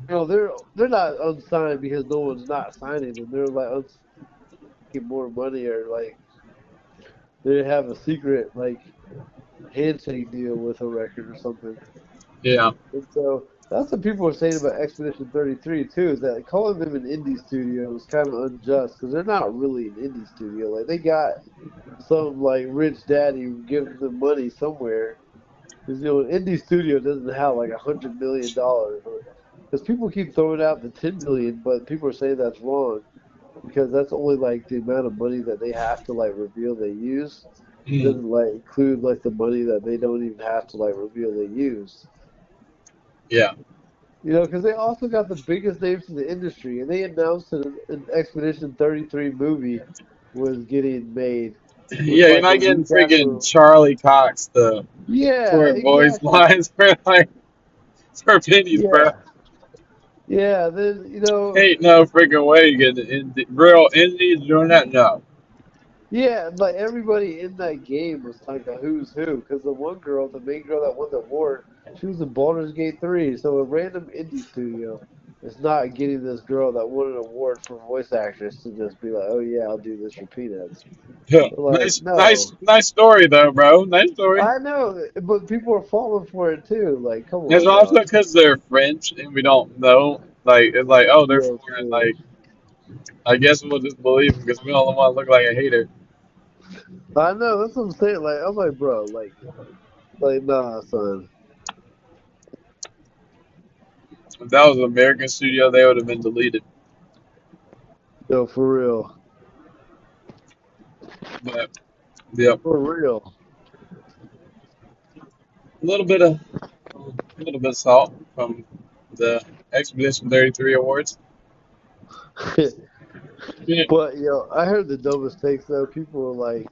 They're not unsigned because no one's not signing them. They're like getting more money or like they have a secret like handshake deal with a record or something. Yeah. And so that's what people are saying about Expedition 33 too, is that calling them an indie studio is kind of unjust because they're not really an indie studio. Like they got some like rich daddy who gives them money somewhere. Because an indie studio doesn't have like $100 million. Because people keep throwing out the 10 billion, but people are saying that's wrong because that's only like the amount of money that they have to like reveal they use. It Mm. doesn't like include like the money that they don't even have to like reveal they use. Yeah. Because they also got the biggest names in the industry, and they announced that an Expedition 33 movie was getting made, Yeah, was you're like a not getting week freaking after. Charlie Cox to Yeah, record voice exactly. lines for like for pennies, bro. Yeah, yeah. Then Ain't no freaking way you get real indies doing that. No. yeah, like everybody in that game was like a who's who. Because the one girl, the main girl that won the award, she was in Baldur's Gate 3. So a random indie studio is not getting this girl that won an award for voice actress to just be like, oh yeah, I'll do this for peanuts. Yeah. They're like, Nice, nice, no. nice story though, bro. Nice story. I know, but people are falling for it too. Like, come It's on, also y'all. because they're French and we don't know. Like it's like, oh, they're Yeah, foreign. true. Like I guess we'll just believe them because we don't want to look like a hater. I know, that's what I'm saying. Like, I'm like, bro, like, nah, son. If that was an American studio, they would have been deleted. Yo, for real. But yep, For real. a little bit of salt from the Expedition 33 awards. Yeah. But, I heard the dumbest takes, though. People were like,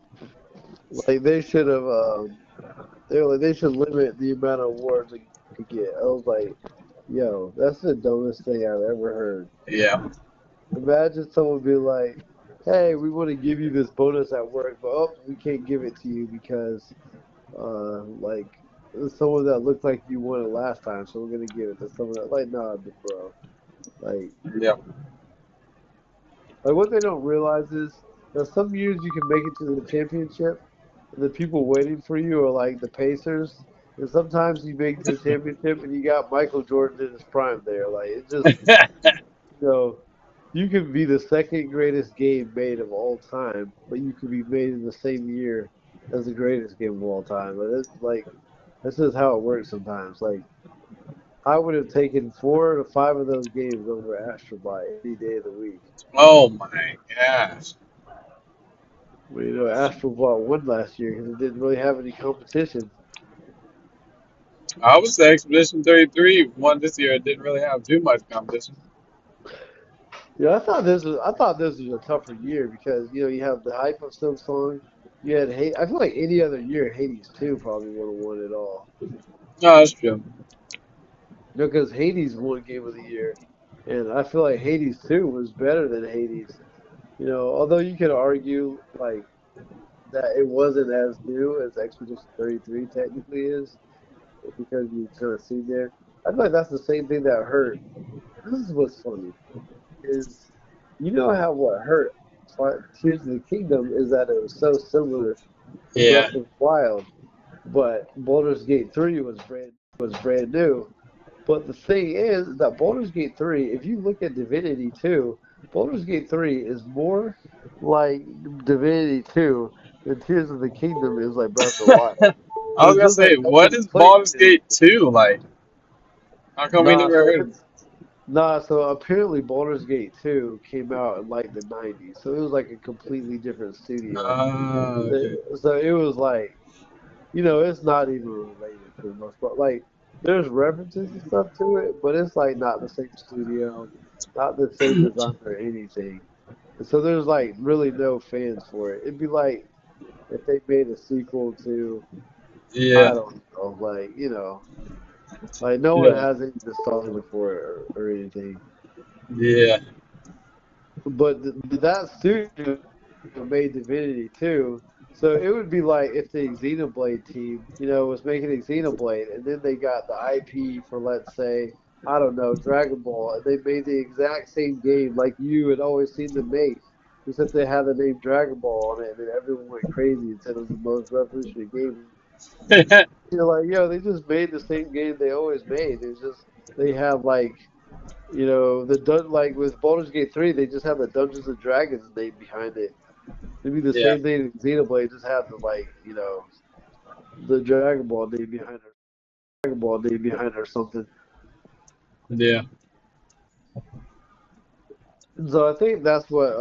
they should have, they were like, they should limit the amount of awards they could get. I was like, yo, that's the dumbest thing I've ever heard. Yeah. Imagine someone be like, hey, we want to give you this bonus at work, but oh, we can't give it to you because like someone that looked like you won it last time, so we're gonna give it to someone that like nah, bro. Like Yeah. Like what they don't realize is that some years you can make it to the championship, and the people waiting for you are like the Pacers. And sometimes you make it to the championship and you got Michael Jordan in his prime there. Like it's just you know you can be the second greatest game made of all time, but you could be made in the same year as the greatest game of all time. But it's like that's just how it works sometimes. Like I would have taken 4 to 5 of those games over Astrobot any day of the week. Oh my gosh. Well, Astrobot won last year because it didn't really have any competition. I was the Expedition 33 one this year. It didn't really have too much competition. Yeah, I thought this was a tougher year because you have the hype of some song. You had hate. I feel like any other year, Hades 2 probably would have won it all. No, that's true. Because Hades won Game of the Year, and I feel like Hades 2 was better than Hades. Although you could argue like that it wasn't as new as Expedition 33 technically is, because you kind of see there. I feel like that's the same thing that hurt. This is what's funny is, how what hurt Tears of the Kingdom is that it was so similar to Yeah. Breath of the Wild, but Baldur's Gate 3 was brand new. But the thing is that Baldur's Gate 3, if you look at Divinity 2, Baldur's Gate 3 is more like Divinity 2 than Tears of the Kingdom is like Breath of the Wild. I But was it's gonna just say, that what nobody is played Baldur's it. Gate 2 like? How come we Nah, never so heard of it? it's Nah, so apparently Baldur's Gate 2 came out in like the 90s. So it was like a completely different studio. Okay. So it was like, it's not even related for the most part. Like, there's references and stuff to it, but it's like not the same studio, not the same design or anything. And so there's like really no fans for it. It'd be like if they made a sequel to, I Yeah. don't know, like no one Yeah. has any nostalgia for it or anything. Yeah. But that studio made Divinity 2. So it would be like if the Xenoblade team, was making a Xenoblade, and then they got the IP for, let's say, I don't know, Dragon Ball, and they made the exact same game like you had always seen them make, except they had the name Dragon Ball on it, and then everyone went crazy and said it was the most revolutionary game. You're like, they just made the same game they always made. It's just they have like like with Baldur's Gate 3, they just have the Dungeons and Dragons name behind it. Maybe the Yeah. same thing in Xenoblade, just have the the Dragon Ball name behind it or something. Yeah. And so I think that's what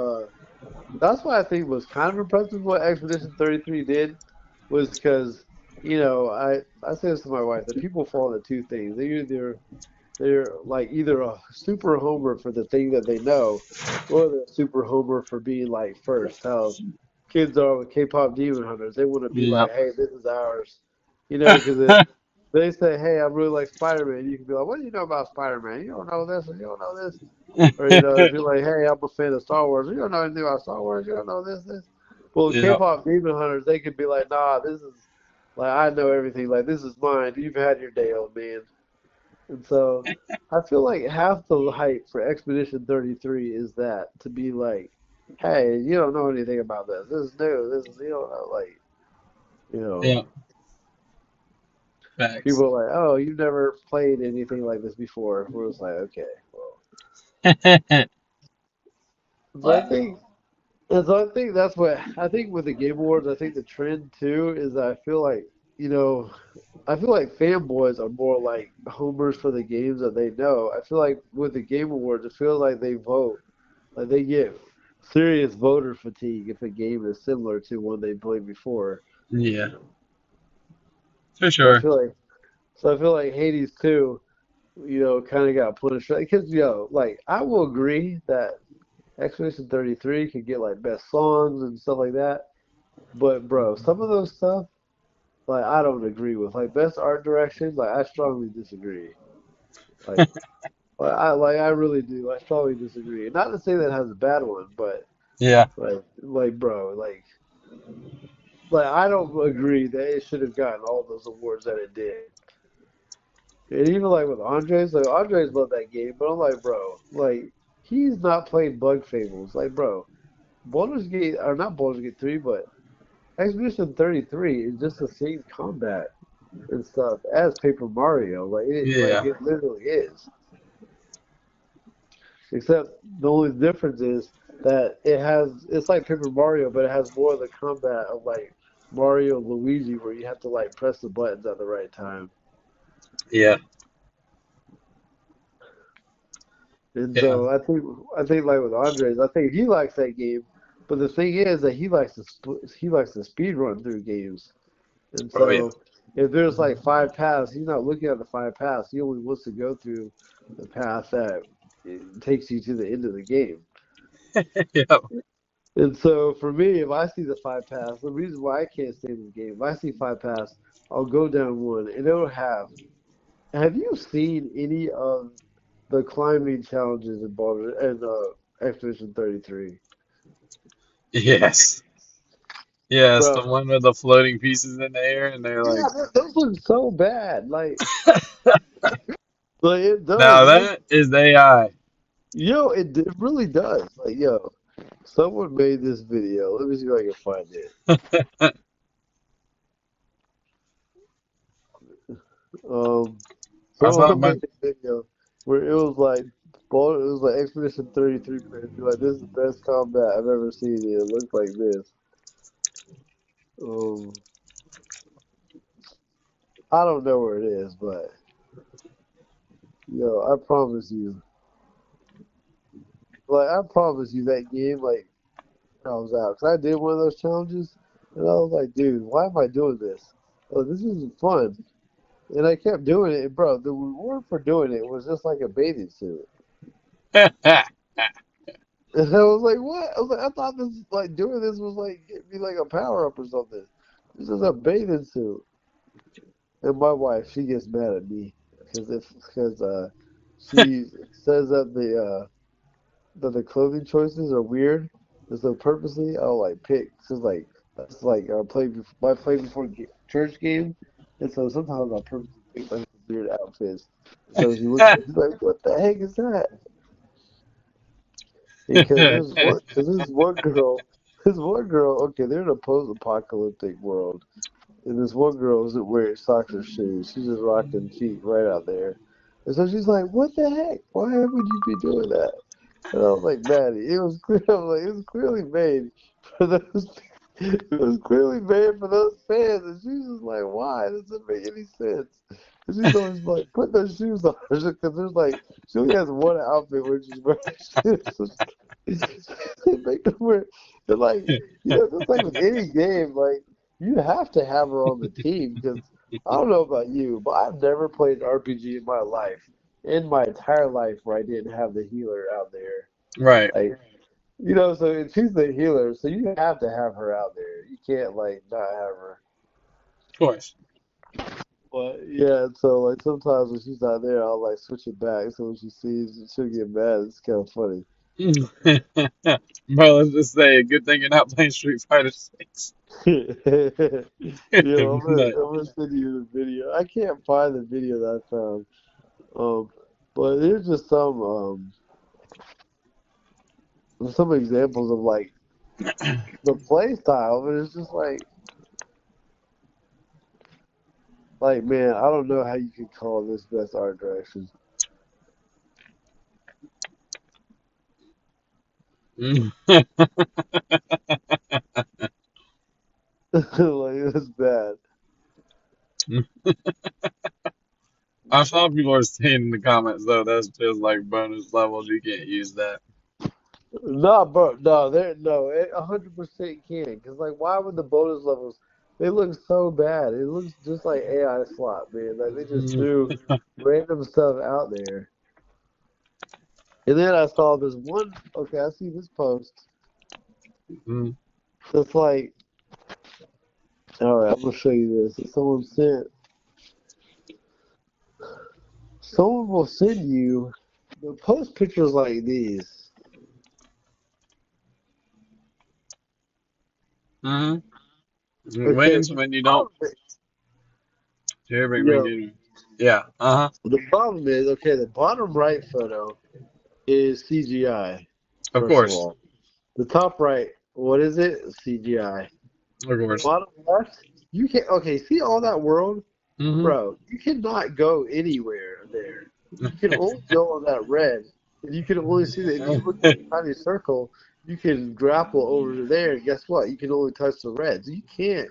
I think was kind of impressive what Expedition 33 did was because I say this to my wife that people fall into two things. They're like either a super homer for the thing that they know, or they're a super homer for being like first. How kids are with K-pop Demon Hunters. They want to be Yeah. like, hey, this is ours. Because if they say, hey, I really like Spider-Man, you can be like, what do you know about Spider-Man? You don't know this and you don't know this. Or, if you're like, hey, I'm a fan of Star Wars, you don't know anything about Star Wars, you don't know this. Well, Yeah. K-pop Demon Hunters, they could be like, nah, this is, like, I know everything. Like, this is mine. You've had your day, old man. And so I feel like half the hype for Expedition 33 is that to be like, hey, you don't know anything about this. This is new. This is, you don't know, like, you know, Yeah. Facts. people are like, oh, you've never played anything like this before. We're just like, okay, well. So I Wow. think, and so I think that's what I think with the Game Awards. I think the trend too is that you know, I feel like fanboys are more like homers for the games that they know. I feel like with the Game Awards, it feels like they vote. Like they get serious voter fatigue if a game is similar to one they played before. Yeah. For I sure. feel like I feel like Hades 2, kind of got punished because like I will agree that Expedition 33 could get like best songs and stuff like that. But bro, some of those stuff like I don't agree with. Like best art direction, like I strongly disagree. Like I really do. I strongly disagree. Not to say that it has a bad one, but Yeah. bro, like I don't agree that it should have gotten all those awards that it did. And even like with Andres, like Andres loved that game, but I'm like, bro, like he's not playing Bug Fables. Like, bro, Baldur's Gate, or not Baldur's Gate 3, but Expedition 33 is just the same combat and stuff as Paper Mario. Yeah. It literally is. Except the only difference is that it's like Paper Mario, but it has more of the combat of like Mario and Luigi, where you have to like press the buttons at the right time. Yeah. And Yeah. so I think like with Andres, I think he likes that game. But the thing is that he likes to speed run through games. And Oh yeah. so if there's like five paths, he's not looking at the five paths. He only wants to go through the path that takes you to the end of the game. Yeah. And so for me, if I see the five paths, the reason why I can't stay in the game, if I see five paths, I'll go down one and it'll have. Have you seen any of the climbing challenges in Baldur and Expedition 33? Yes. Yes, the Bro, one with the floating pieces in the air, and they're like, yeah, those look so bad. Like it does. now It looks, that is AI. yo, it really does. Like, yo, someone made this video. Let me see if I can find it. Um, I saw a someone made bunch. a video where it was like Expedition 33 players be like, this is the best combat I've ever seen. It looks like this. Um, I don't know where it is, but yo, I promise you that game I was out. 'Cause I did one of those challenges, and I was like, dude, why am I doing this? Oh, this isn't fun. And I kept doing it, and bro, the reward for doing it was just like a bathing suit. And I was like, what? I was like, I thought this like doing this was like get me like a power up or something. This is a bathing suit. And my wife, she gets mad at me because she says that the clothing choices are weird, and so purposely I'll like pick. Cause like that's like I play before church game, and so sometimes I'll purposely pick like weird outfits. So she looks at me, she's like, "What the heck is that?" Because this one girl. Okay, they're in a post-apocalyptic world, and this one girl isn't wearing socks or shoes. She's just rocking feet right out there. And so she's like, "What the heck? Why would you be doing that?" And I was like, Maddie, it was clear. I was like, it was clearly made for those. It was clearly made for those fans. And she's just like, why? It doesn't make any sense. And she's always like, put those shoes on. Because there's like, she only has one outfit where she's wearing shoes. So they make her wear. They're like, just like with any game, like you have to have her on the team because I don't know about you, but I've never played an RPG in my entire life where I didn't have the healer out there. Right, of Like, so she's the healer, so you have to have her out there. You can't like not have her. course. But yeah, so like sometimes when she's not there, I'll like switch it back. So when she sees, she'll get mad. It's kind of funny. Bro, let's just say, good thing you're not playing Street Fighter 6. But I'm gonna send you the video. I can't find the video that I found. Um, but here's just some examples of like the play style, but it's just like man, I don't know how you could call this best art direction. Like it's bad. I saw people are saying in the comments though that's just like bonus levels. You can't use that. No, bro, no, it 100% can. Cause like, why would the bonus levels? They look so bad. It looks just like AI slot, man. Like they just threw random stuff out there. And then I saw this one. Okay, I see this post. Mm. It's like, all right, I'm gonna show you this. Someone sent. Someone will send you. They'll post pictures like these. Hmm. Okay, Wins when you don't. yo, Yeah. Uh-huh. the problem is, okay, the bottom right photo. is CGI. Of First of course. all, the top right, what is it? CGI. Of course. Bottom left, you can okay. See all that world, Hmm. bro. You cannot go anywhere there. You can only go on that red, and you can only see that if you look at the tiny circle, you can grapple over to there. And guess what? You can only touch the reds. You can't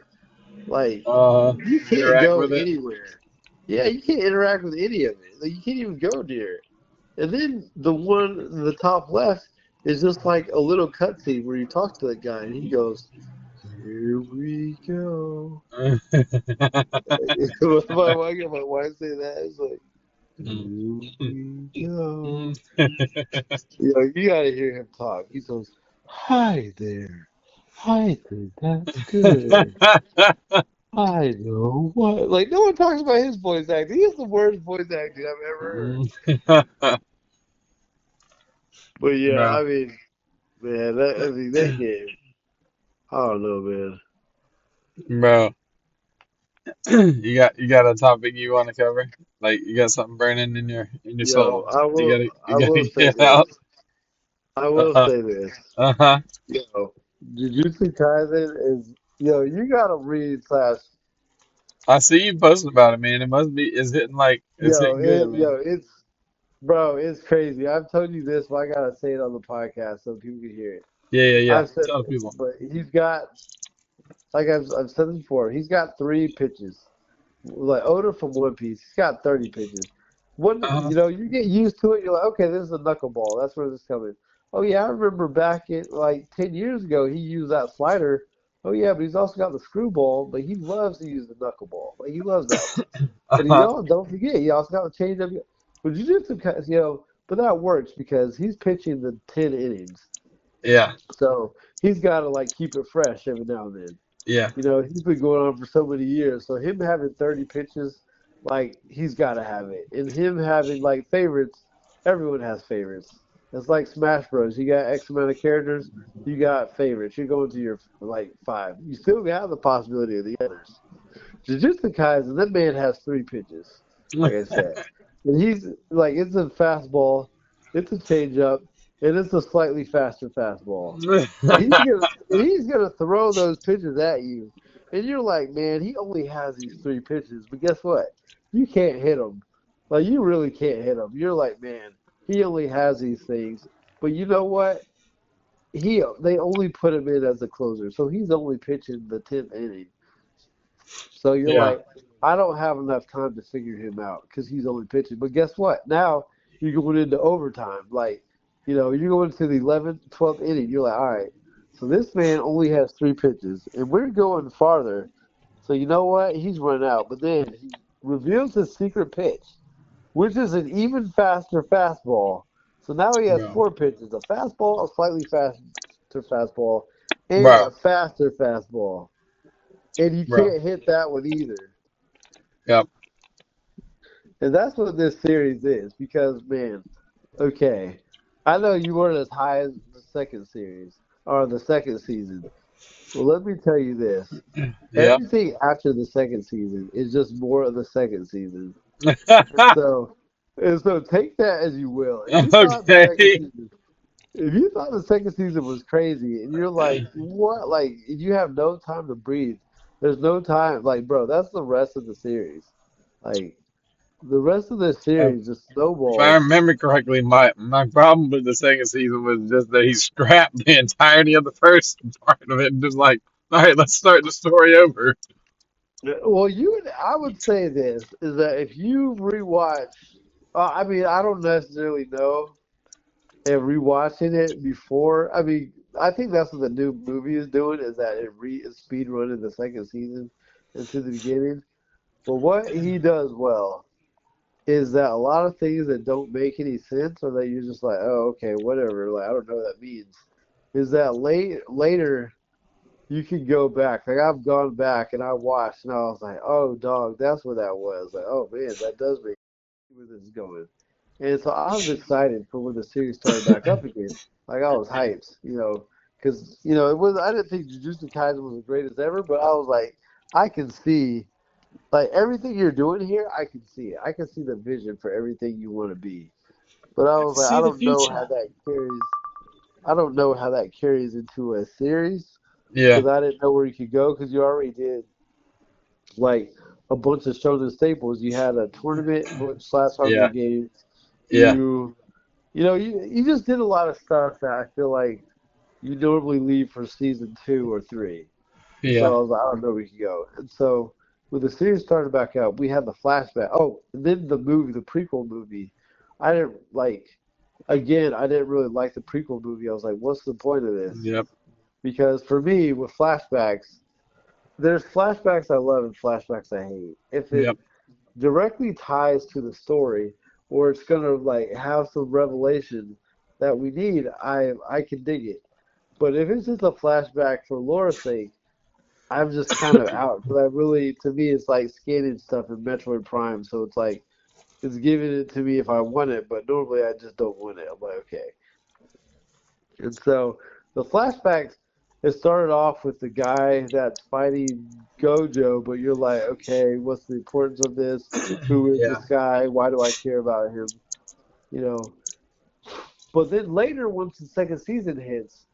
like uh, you can't Interact go with it. anywhere. Yeah, you can't interact with any of it. Like, you can't even go near it. And then the one in the top left is just like a little cutscene where you talk to the guy and he goes, "Here we go." My wife say that. It's like, Mm. "Here we go." Mm. You gotta hear him talk. He goes, "Hi there. I think that's good. I know what." Like, no one talks about his voice acting. He has the worst voice acting I've ever heard. But yeah, Bro, I mean, man, that game. I don't know, man. bro, you got a topic you want to cover? Like you got something burning in your Yo, soul? You gotta you I will gotta say get this. out. I will Uh-huh. say this. Uh-huh. Yo, Jujutsu Kaisen is, you gotta read slash, I see you posting about it, man. It must be it's hitting good, man. it's, bro, it's crazy. I've told you this, but I gotta say it on the podcast so people can hear it. Yeah, yeah, yeah. I've said Tell the this, people. but he's got, like I've said this before, he's got three pitches. Like Oda from One Piece, he's got 30 pitches. Uh-huh. You get used to it. You're like, okay, this is a knuckleball. That's where this is coming. Oh yeah, I remember back in like 10 years ago, he used that slider. Oh yeah, but he's also got the screwball. But he loves to use the knuckleball. Like he loves that one. And Uh-huh. don't forget, he also got the change up. But Jiu-Jitsu, but that works because he's pitching the 10 innings, Yeah, so he's got to like keep it fresh every now and then. yeah, He's been going on for so many years. So him having 30 pitches, like he's got to have it. And him having like favorites, everyone has favorites. It's like Smash Bros. You got X amount of characters, you got favorites. You're going to your like five. You still have the possibility of the others. Jujutsu Kaisen, that man has three pitches, like I said. And he's like, it's a fastball, it's a changeup, and it's a slightly faster fastball. And he's gonna throw those pitches at you, and you're like, man, he only has these three pitches. But guess what? You can't hit him. Like you really can't hit him. You're like, man, he only has these things. But you know what? They only put him in as a closer, so he's only pitching the 10th inning. So you're yeah. like, I don't have enough time to figure him out because he's only pitching. But guess what? Now you're going into overtime. Like, you're going to the 11th, 12th inning. You're like, all right, so this man only has three pitches, and we're going farther. So you know what? He's running out. But then he reveals his secret pitch, which is an even faster fastball. So now he has Bro, four pitches: a fastball, a slightly faster fastball, and bro, a faster fastball. And you bro. can't hit that one either. Yep. And that's what this series is because, man, okay, I know you weren't as high as the second series or the second season. Well, let me tell you this. Yep. Everything after the second season is just more of the second season. And so, and so take that as you will. Okay. If you thought the second season was crazy and you're like, what? Like, you have no time to breathe. There's no time. Like, bro, that's the rest of the series. Like, the rest of the Um, series just if I snowballs. remember correctly, my problem with the second season was just that he scrapped the entirety of the first part of it and just like, all right, let's start the story over. Well, I would say this is that if you rewatch, I mean, I don't necessarily know if rewatching it before. I mean, I think that's what the new movie is doing is that it is speed running the second season into the beginning. But what he does well is that a lot of things that don't make any sense or that you're just like, oh, okay, whatever, like I don't know what that means, is that later you can go back. Like I've gone back and I watched and I was like, oh, dog, that's what that was. Like, oh man, that does make sense where this is going. And so I was excited for when the series started back up again. Like I was hyped, because it was. I didn't think Jujutsu Kaisen was the greatest ever, but I was like, I can see like everything you're doing here. I can see it. I can see the vision for everything you want to be. But I I was can like, I see the don't know how future. that carries. I don't know how that carries into a series Yeah, because I didn't know where you could go because you already did like a bunch of shonen staples. You had a tournament slash Hunger yeah, Games. yeah, You you just did a lot of stuff that I feel like you normally leave for season two or three. And so yeah, I was like, I don't know where we could go. And so when the series started back up, we had the flashback. Oh, and then the movie, the prequel movie. I didn't like. Again, I didn't really like the prequel movie. I was like, what's the point of this? yep, Because for me, with flashbacks, there's flashbacks I love and flashbacks I hate. If it yep, directly ties to the story, or it's gonna like have some revelation that we need, I can dig it. But if it's just a flashback for lore's sake, I'm just kind of out because I really, to me, it's like scanning stuff in Metroid Prime. So it's like it's giving it to me if I want it, but normally I just don't want it. I'm like, okay. And so the flashbacks, it started off with the guy that's fighting Gojo, but you're like, okay, what's the importance of this? Who is yeah, this guy? Why do I care about him? You know. But then later, once the second season hits,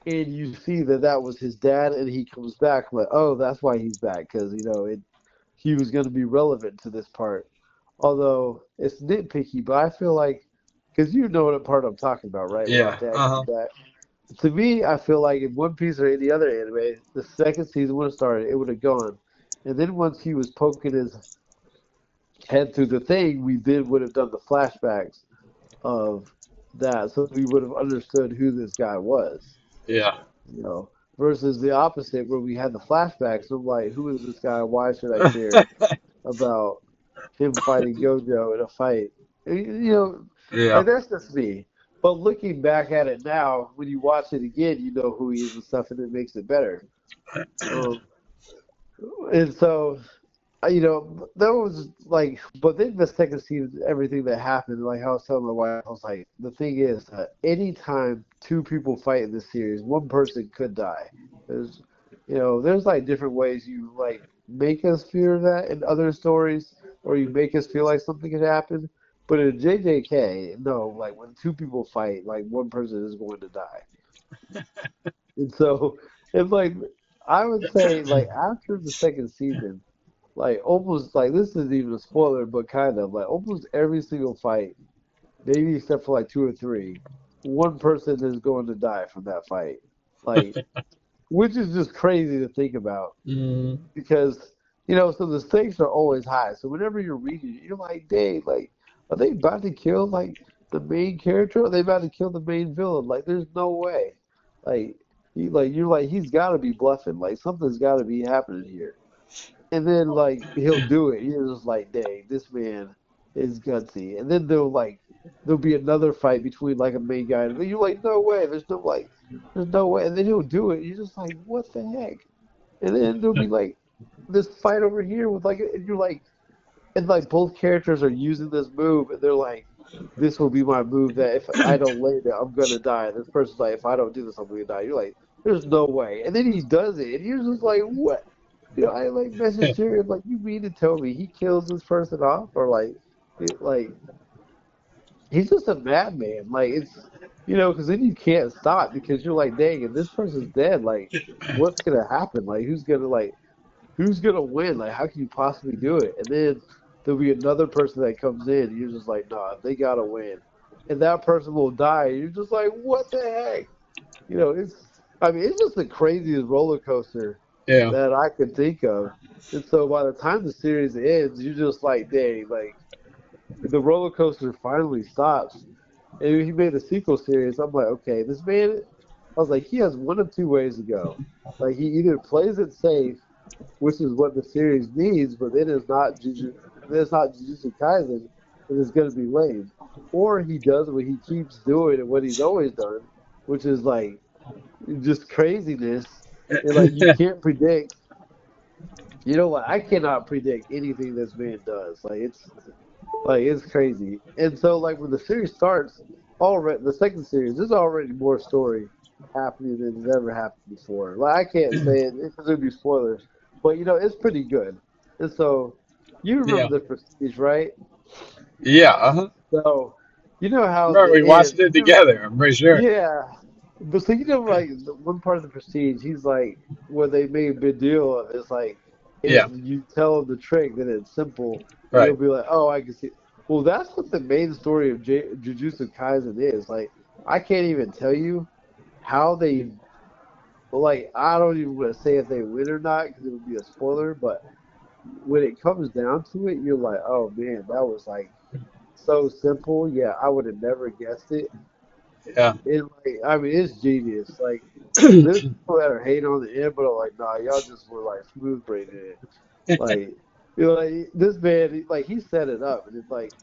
and you see that that was his dad, and he comes back, I'm like, oh, that's why he's back, because he was going to be relevant to this part. Although it's nitpicky, but I feel like, because you know what part I'm talking about, right? Where his yeah. dad Uh-huh. comes back. To me, I feel like in One Piece or any other anime, the second season would have started, it would have gone. And then once he was poking his head through the thing, we then would have done the flashbacks of that, so we would have understood who this guy was, Yeah. you know, versus the opposite where we had the flashbacks. I'm like, who is this guy? Why should I care about him fighting Gojo in a fight? Yeah. Like that's just me. But looking back at it now, when you watch it again, you know who he is and stuff, and it makes it better. Um, and so, that was like, but then the second season, everything that happened, like I was telling my wife, I was like, the thing is, anytime two people fight in this series, one person could die. There's, there's like different ways you like make us fear that in other stories, or you make us feel like something could happen. But in JJK, no, like when two people fight, like one person is going to die. And so it's like I would say like after the second season, like almost like this isn't even a spoiler, but kind of like almost every single fight, maybe except for like two or three, one person is going to die from that fight. Like, which is just crazy to think about Mm, because so the stakes are always high. So whenever you're reading it, you're like, dang, like, are they about to kill like the main character? Or are they about to kill the main villain? Like, there's no way. Like, you're like, he's got to be bluffing. Like, something's got to be happening here. And then like he'll do it. You're just like, dang, this man is gutsy. And then there'll be another fight between like a main guy and you're like, no way. There's no way. And then he'll do it. You're just like, what the heck? And then there'll be like this fight over here with like, and you're like, and like both characters are using this move, and they're like, this will be my move that if I don't land it, I'm gonna die. And this person's like, if I don't do this, I'm gonna die. You're like, there's no way. And then he does it, and you're just like, what? I like messaged her and like, you mean to tell me he kills this person off, or like, like he's just a madman. Like it's, because then you can't stop because you're like, dang, if this person's dead, like, what's gonna happen? Like, who's gonna win? Like, how can you possibly do it? And then there'll be another person that comes in, and you're just like, nah, they gotta win, and that person will die. And you're just like, what the heck? I mean, it's just the craziest roller coaster yeah. that I could think of. And so by the time the series ends, you're just like, dang, like the roller coaster finally stops. And he made a sequel series. I'm like, okay, this man, I was like, he has one of two ways to go. Like, he either plays it safe, which is what the series needs, but then it's not Jujutsu Kaisen, and it's going to be lame. Or he does what he keeps doing and what he's always done, which is like just craziness. And like, you can't predict. You know what? I cannot predict anything this man does. It's crazy. And so like when the series starts, already the second series, there's already more story happening than has ever happened before. Like I can't say it because it'd be spoilers, but it's pretty good. And so you Yeah. remember the Prestige, right? Yeah. Uh-huh. So you know how Bro, the we watched end, it together. I'm pretty sure. yeah. But so you know, like the one part of the Prestige, he's like, what they made a big deal of is like, if Yeah. you tell him the trick, then it's simple, and he'll Right. be like, oh, I can see. Well, that's what the main story of Jujutsu Kaisen is. Like, I can't even tell you how they, like, I don't even want to say if they win or not because it would be a spoiler. But when it comes down to it, you're like, oh man, that was like so simple. Yeah, I would have never guessed it. Yeah. And like, I mean, it's genius. Like, there's people that are hating on the end, but I'm like, nah, y'all just were like smooth braiding it. Like, you know, like this man, like he set it up, and it's like,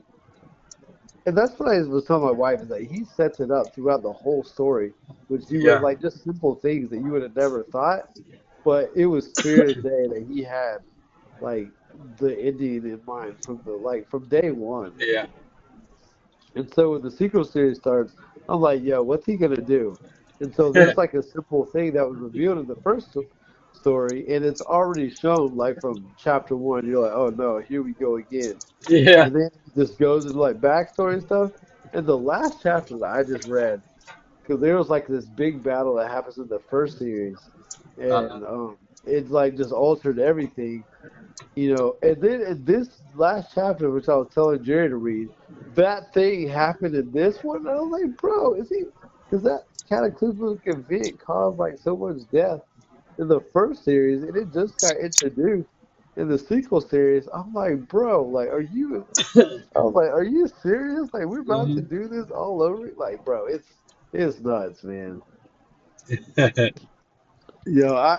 and that's what I was telling my wife is like he sets it up throughout the whole story, which you would Yeah. like just simple things that you would have never thought, but it was clear as day that he had like the ending in mind from the like from day one. Yeah. And so when the sequel series starts, I'm like, yo, what's he gonna do? And so there's like a simple thing that was revealed in the first story, and it's already shown like from chapter one. You're like, oh no, here we go again. Yeah. And then it just goes into like backstory and stuff. And the last chapter that I just read, because there was like this big battle that happens in the first series, Uh-huh. and it's like just altered everything. And then in this last chapter, which I was telling Jerry to read, that thing happened in this one. And I was like, bro, is he? Because that cataclysmic event caused like so much death in the first series, and it just got introduced in the sequel series. I'm like, bro, like, are you? I was like, are you serious? Like, we're about to Hmm. do this all over? Like, bro, it's nuts, man.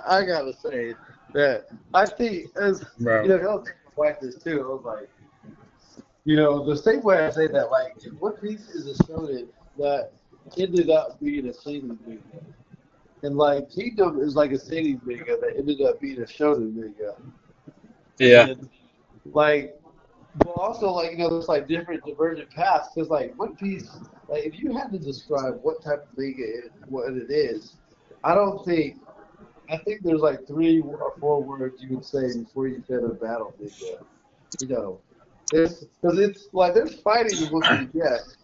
I gotta say that I think as Bro. I was telling my wife this too. I was like, the same way I say that, like, One Piece is a shonen that ended up being a seinen manga, and like Kingdom is like a seinen manga that ended up being a shonen manga, Yeah. and like, but also like there's like different divergent paths because like One Piece, like if you had to describe what type of manga what it is, I don't think. I think there's like 3 or 4 words you would say before you said a battle manga. You know, it's because it's like there's fighting in One Piece, yes,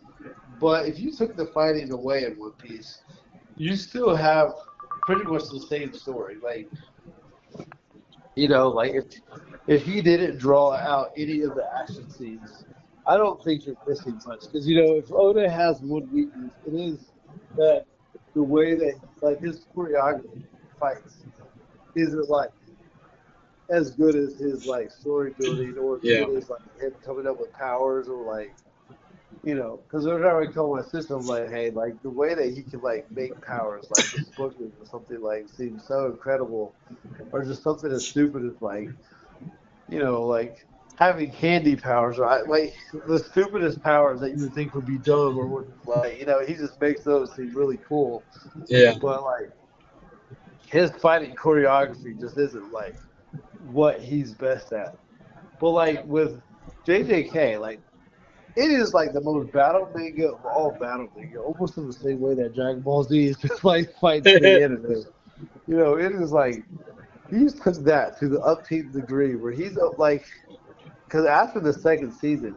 but if you took the fighting away in One Piece, you still have pretty much the same story. Like like if he didn't draw out any of the action scenes, I don't think you're missing much. Because if Oda has one weakness, it is that the way that like his choreography fights isn't like as good as his like story building or as Yeah. good as like him coming up with powers or like because whenever I tell my sister, I'm like, hey, like the way that he can like make powers, like just spoken or something like seems so incredible, or just something as stupid as like like having candy powers, right? Like the stupidest powers that you would think would be dumb or would like he just makes those seem really cool, Yeah. but like his fighting choreography just isn't like what he's best at. But like with JJK, like it is like the most battle manga of all battle manga, almost in the same way that Dragon Ball Z is just like fights the anime. It is like he's took that to the upteenth degree where he's like, because after the second season,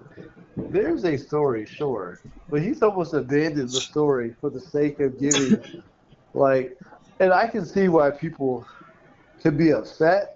there's a story, sure, but he's almost abandoned the story for the sake of giving like, and I can see why people could be upset.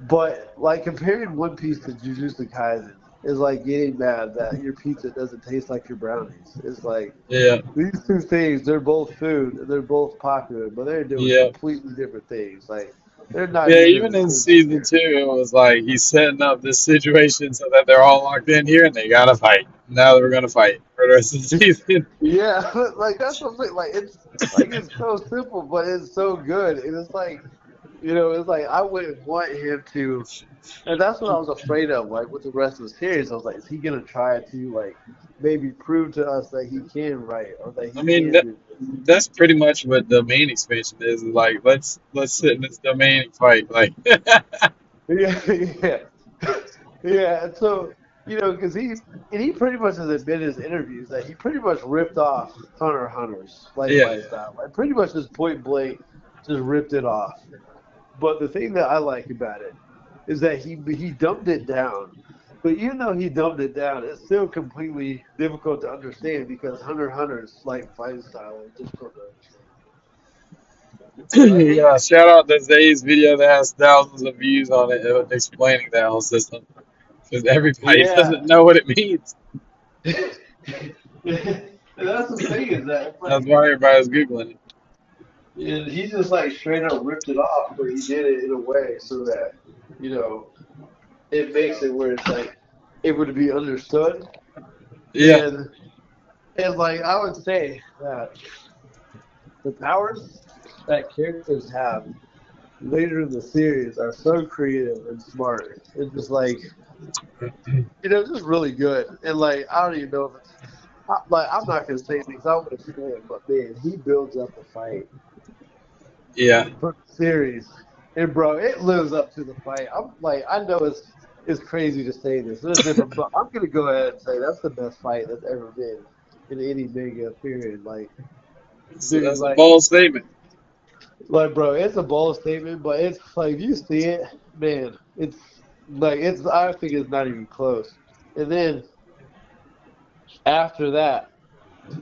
But like comparing One Piece to Jujutsu Kaisen is like getting mad that your pizza doesn't taste like your brownies. It's like Yeah. these two things, they're both food and they're both popular, but they're doing Yeah. completely different things. Like they're not Yeah, even in even the in same season tier. two, it was like he's setting up this situation so that they're all locked in here and they gotta fight. Now that we're gonna fight for the rest of the season. Yeah, like that's what I'm saying. It's so simple, but it's so good. And it's like it's like I wouldn't want him to. And that's what I was afraid of, like with the rest of the series. I was like, is he gonna try to like maybe prove to us that he can write or that I he mean, can do this? that's pretty much what the main expansion is. Like, let's sit in this domain and fight. Like, Yeah, yeah, yeah. And so because he pretty much has admitted in his interviews that he pretty much ripped off Hunter x Hunter's Light yeah, lifestyle, like pretty much just point blank, just ripped it off. But the thing that I like about it is that he dumbed it down But even though he dumbed it down, it's still completely difficult to understand because Hunter x Hunter's like fight style is difficult to understand. But I think Yeah, shout out to Zay's video that has thousands of views on it explaining that whole system. Because everybody yeah. doesn't know what it means. And that's the thing is that it's That's like why everybody's Googling it. and he just like straight up ripped it off, but he did it in a way so that you know it makes it where it's like able to be understood. Yeah. And like I would say that the powers that characters have later in the series are so creative and smart. It's just like just really good. And like I don't even know if it's like I'm not gonna say anything 'cause I want to spoil it, but man, he builds up the fight Yeah. for the series, and bro, it lives up to the fight. I'm like, I know it's crazy to say this, it's different, but I'm gonna go ahead and say that's the best fight that's ever been in any manga period. Like, dude, That's a bold statement. bro, it's a bold statement, but it's like if you see it, man, it's like it's. I think it's not even close. And then after that,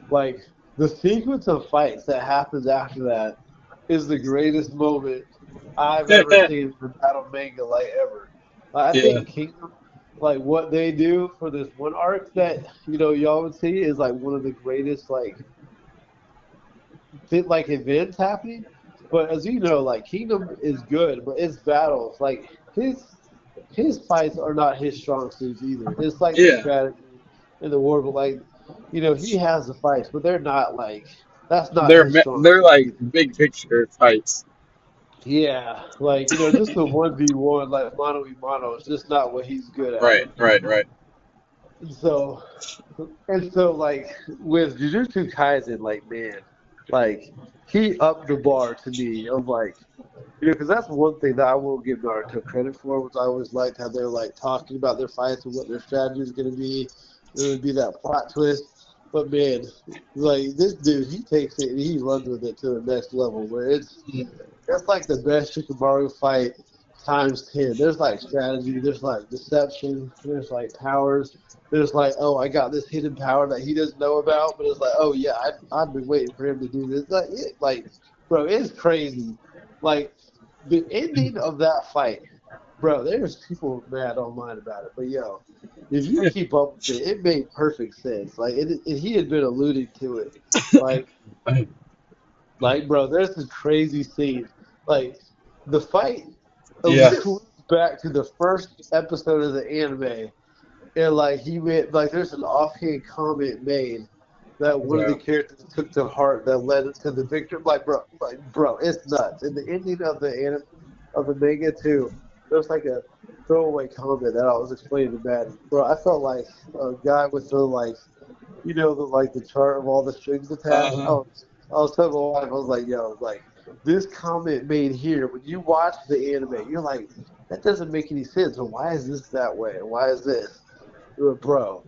like the sequence of fights that happens after that is the greatest moment I've ever seen in a battle manga like ever. I Yeah. think Kingdom, like what they do for this one arc that y'all would see is like one of the greatest like events happening. But as you know, like Kingdom is good, but its battles, like his fights are not his strong suits either. It's like the Yeah. strategy and the war, but like he has the fights, but they're not like that's not They're his strong they're suit like either. big picture fights. Yeah, like just the 1v1, like mano a mano, is just not what he's good at. Right, right, right. And so, like with Jujutsu Kaisen, like man, like he upped the bar to me of like because that's one thing that I will give Naruto credit for, which I always liked how they're like talking about their fights and what their strategy is going to be. There would be that plot twist, but man, like this dude, he takes it and he runs with it to the next level where it's like the best Shikamaru fight times 10. There's like strategy, there's like deception, there's like powers. There's like, oh, I got this hidden power that he doesn't know about, but it's like, oh yeah, I've been waiting for him to do this. Bro, it's crazy. Like the ending of that fight, bro. There's people mad online about it, but yo, if you keep up with it, it made perfect sense. Like he had been alluding to it, like bro. There's this crazy scene, like the fight Yeah. alludes back to the first episode of the anime, and like he made like there's an offhand comment made that one of the Wow. characters took to heart that led to the victory. Bro, it's nuts. In the ending of the manga too, there's like a throwaway comment that I was explaining to Maddie. Bro, I felt like a guy with the the chart of all the strings attached. Uh-huh. I was telling my wife, I was like, yo, like this comment made here when you watch the anime, you're like, that doesn't make any sense. Or why is this that way? Why is this? Bro,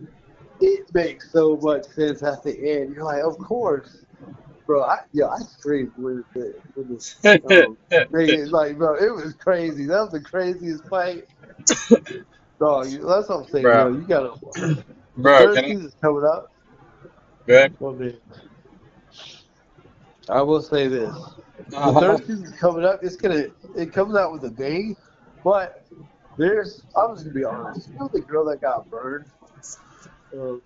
it makes so much sense at the end. You're like, of course, bro. I screamed when this like, bro, it was crazy. That was the craziest fight. Dog, that's what I'm saying, Bro. yo. You gotta. The Bro, third can I season's coming up. go ahead? Well, man, I will say this: the Uh-huh. third season's coming up. It comes out with a bang, but I'm just gonna be honest. You know the girl that got burned. Um,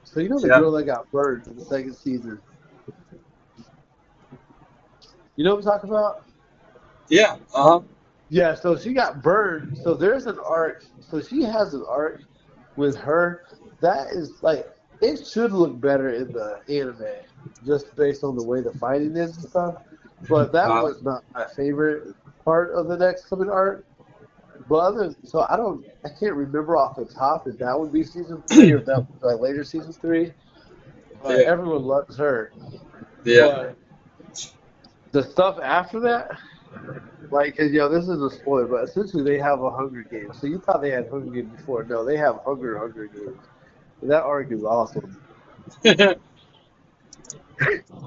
so you know the Yeah. girl that got burned in the second season. You know what I'm talking about? Yeah. Uh-huh. Yeah, so she got burned. So there's an arc. So she has an arc with her. That is like it should look better in the anime, just based on the way the fighting is and stuff. But that Uh-huh. was not my favorite part of the next coming arc. But so I can't remember off the top if that would be season three or if that was like later season three. But Yeah. everyone loves her. Yeah. But the stuff after that, like, 'cause, this is a spoiler, but essentially they have a Hunger Games. So you thought they had Hunger Games before? No, they have Hunger Games. And that arc is awesome.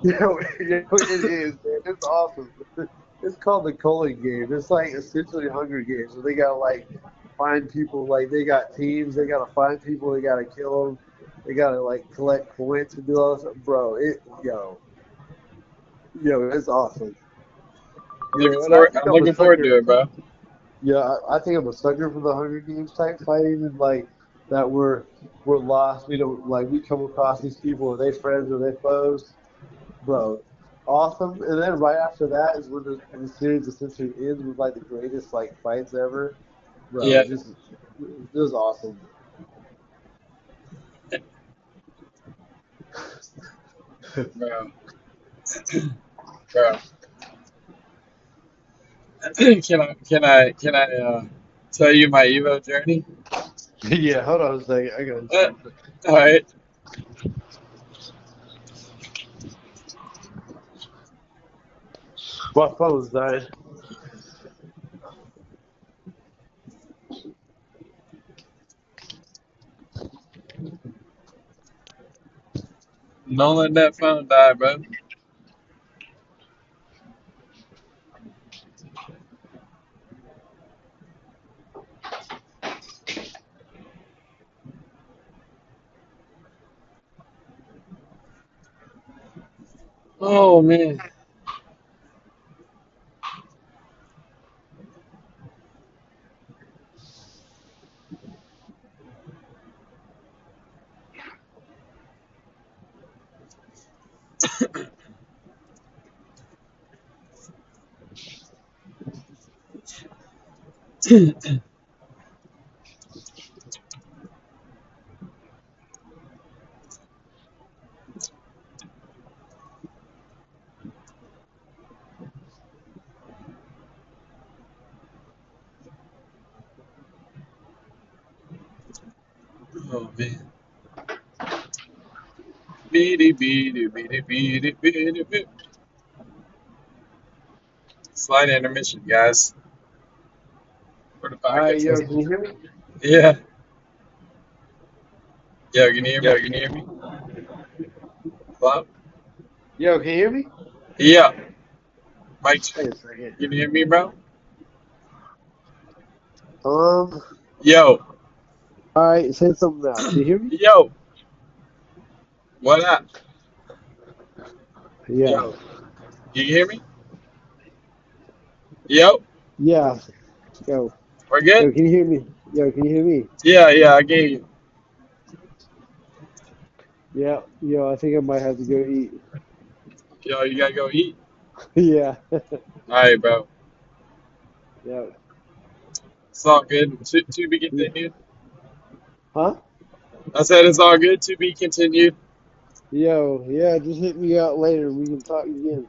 It is, man. It's awesome. It's called the Culling Game. It's like essentially Hunger Games. So they got like find people. Like they got teams, they gotta find people, they gotta kill them, they gotta like collect points and do all this. Bro, it's awesome. And I think I'm I'm a looking forward sucker. to it, bro. Yeah, I think I'm a sucker for the Hunger Games type fighting, and like that we're lost. We don't like we come across these people. Are they friends? Are they foes? Bro, awesome. And then right after that is when the series essentially ends with like the greatest like fights ever. Bro, Yeah, just awesome. bro, bro. Can I tell you my Evo journey? Yeah, hold on a second. I gotta Uh, something. all right. My phone's dying. Don't let that phone die, bro. Oh man. Oh man. Beady beady beady beady beady beady. Slight intermission, guys. For the All right, podcast. yo, can you hear me? Yeah. Yo, can you hear me? Yo, can you hear me? Hello? Yo, can you hear me? Yeah. Mike, Wait a second. can you hear me, bro? Um, Yo. all right, say something now. Can you hear me? Yo. What up? Yeah, Yo. You can hear me? Yo. yeah. Yo, We're good? yo, can you hear me? Yo, can you hear me? Yeah, yeah, I get you. Yeah, yo, I think I might have to go eat. Yo, you gotta go eat. Yeah, All right, bro. yeah, It's all good. To be yeah. continued. Huh? I said it's all good. To be continued. Yo, yeah, just hit me out later. We can talk again.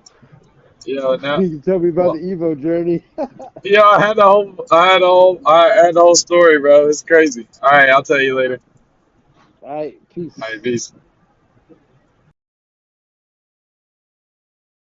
Yo, now. You can tell me about the Well, Evo journey. yo, I had the whole story, bro. It's crazy. All right, I'll tell you later. All right, All right, peace. peace.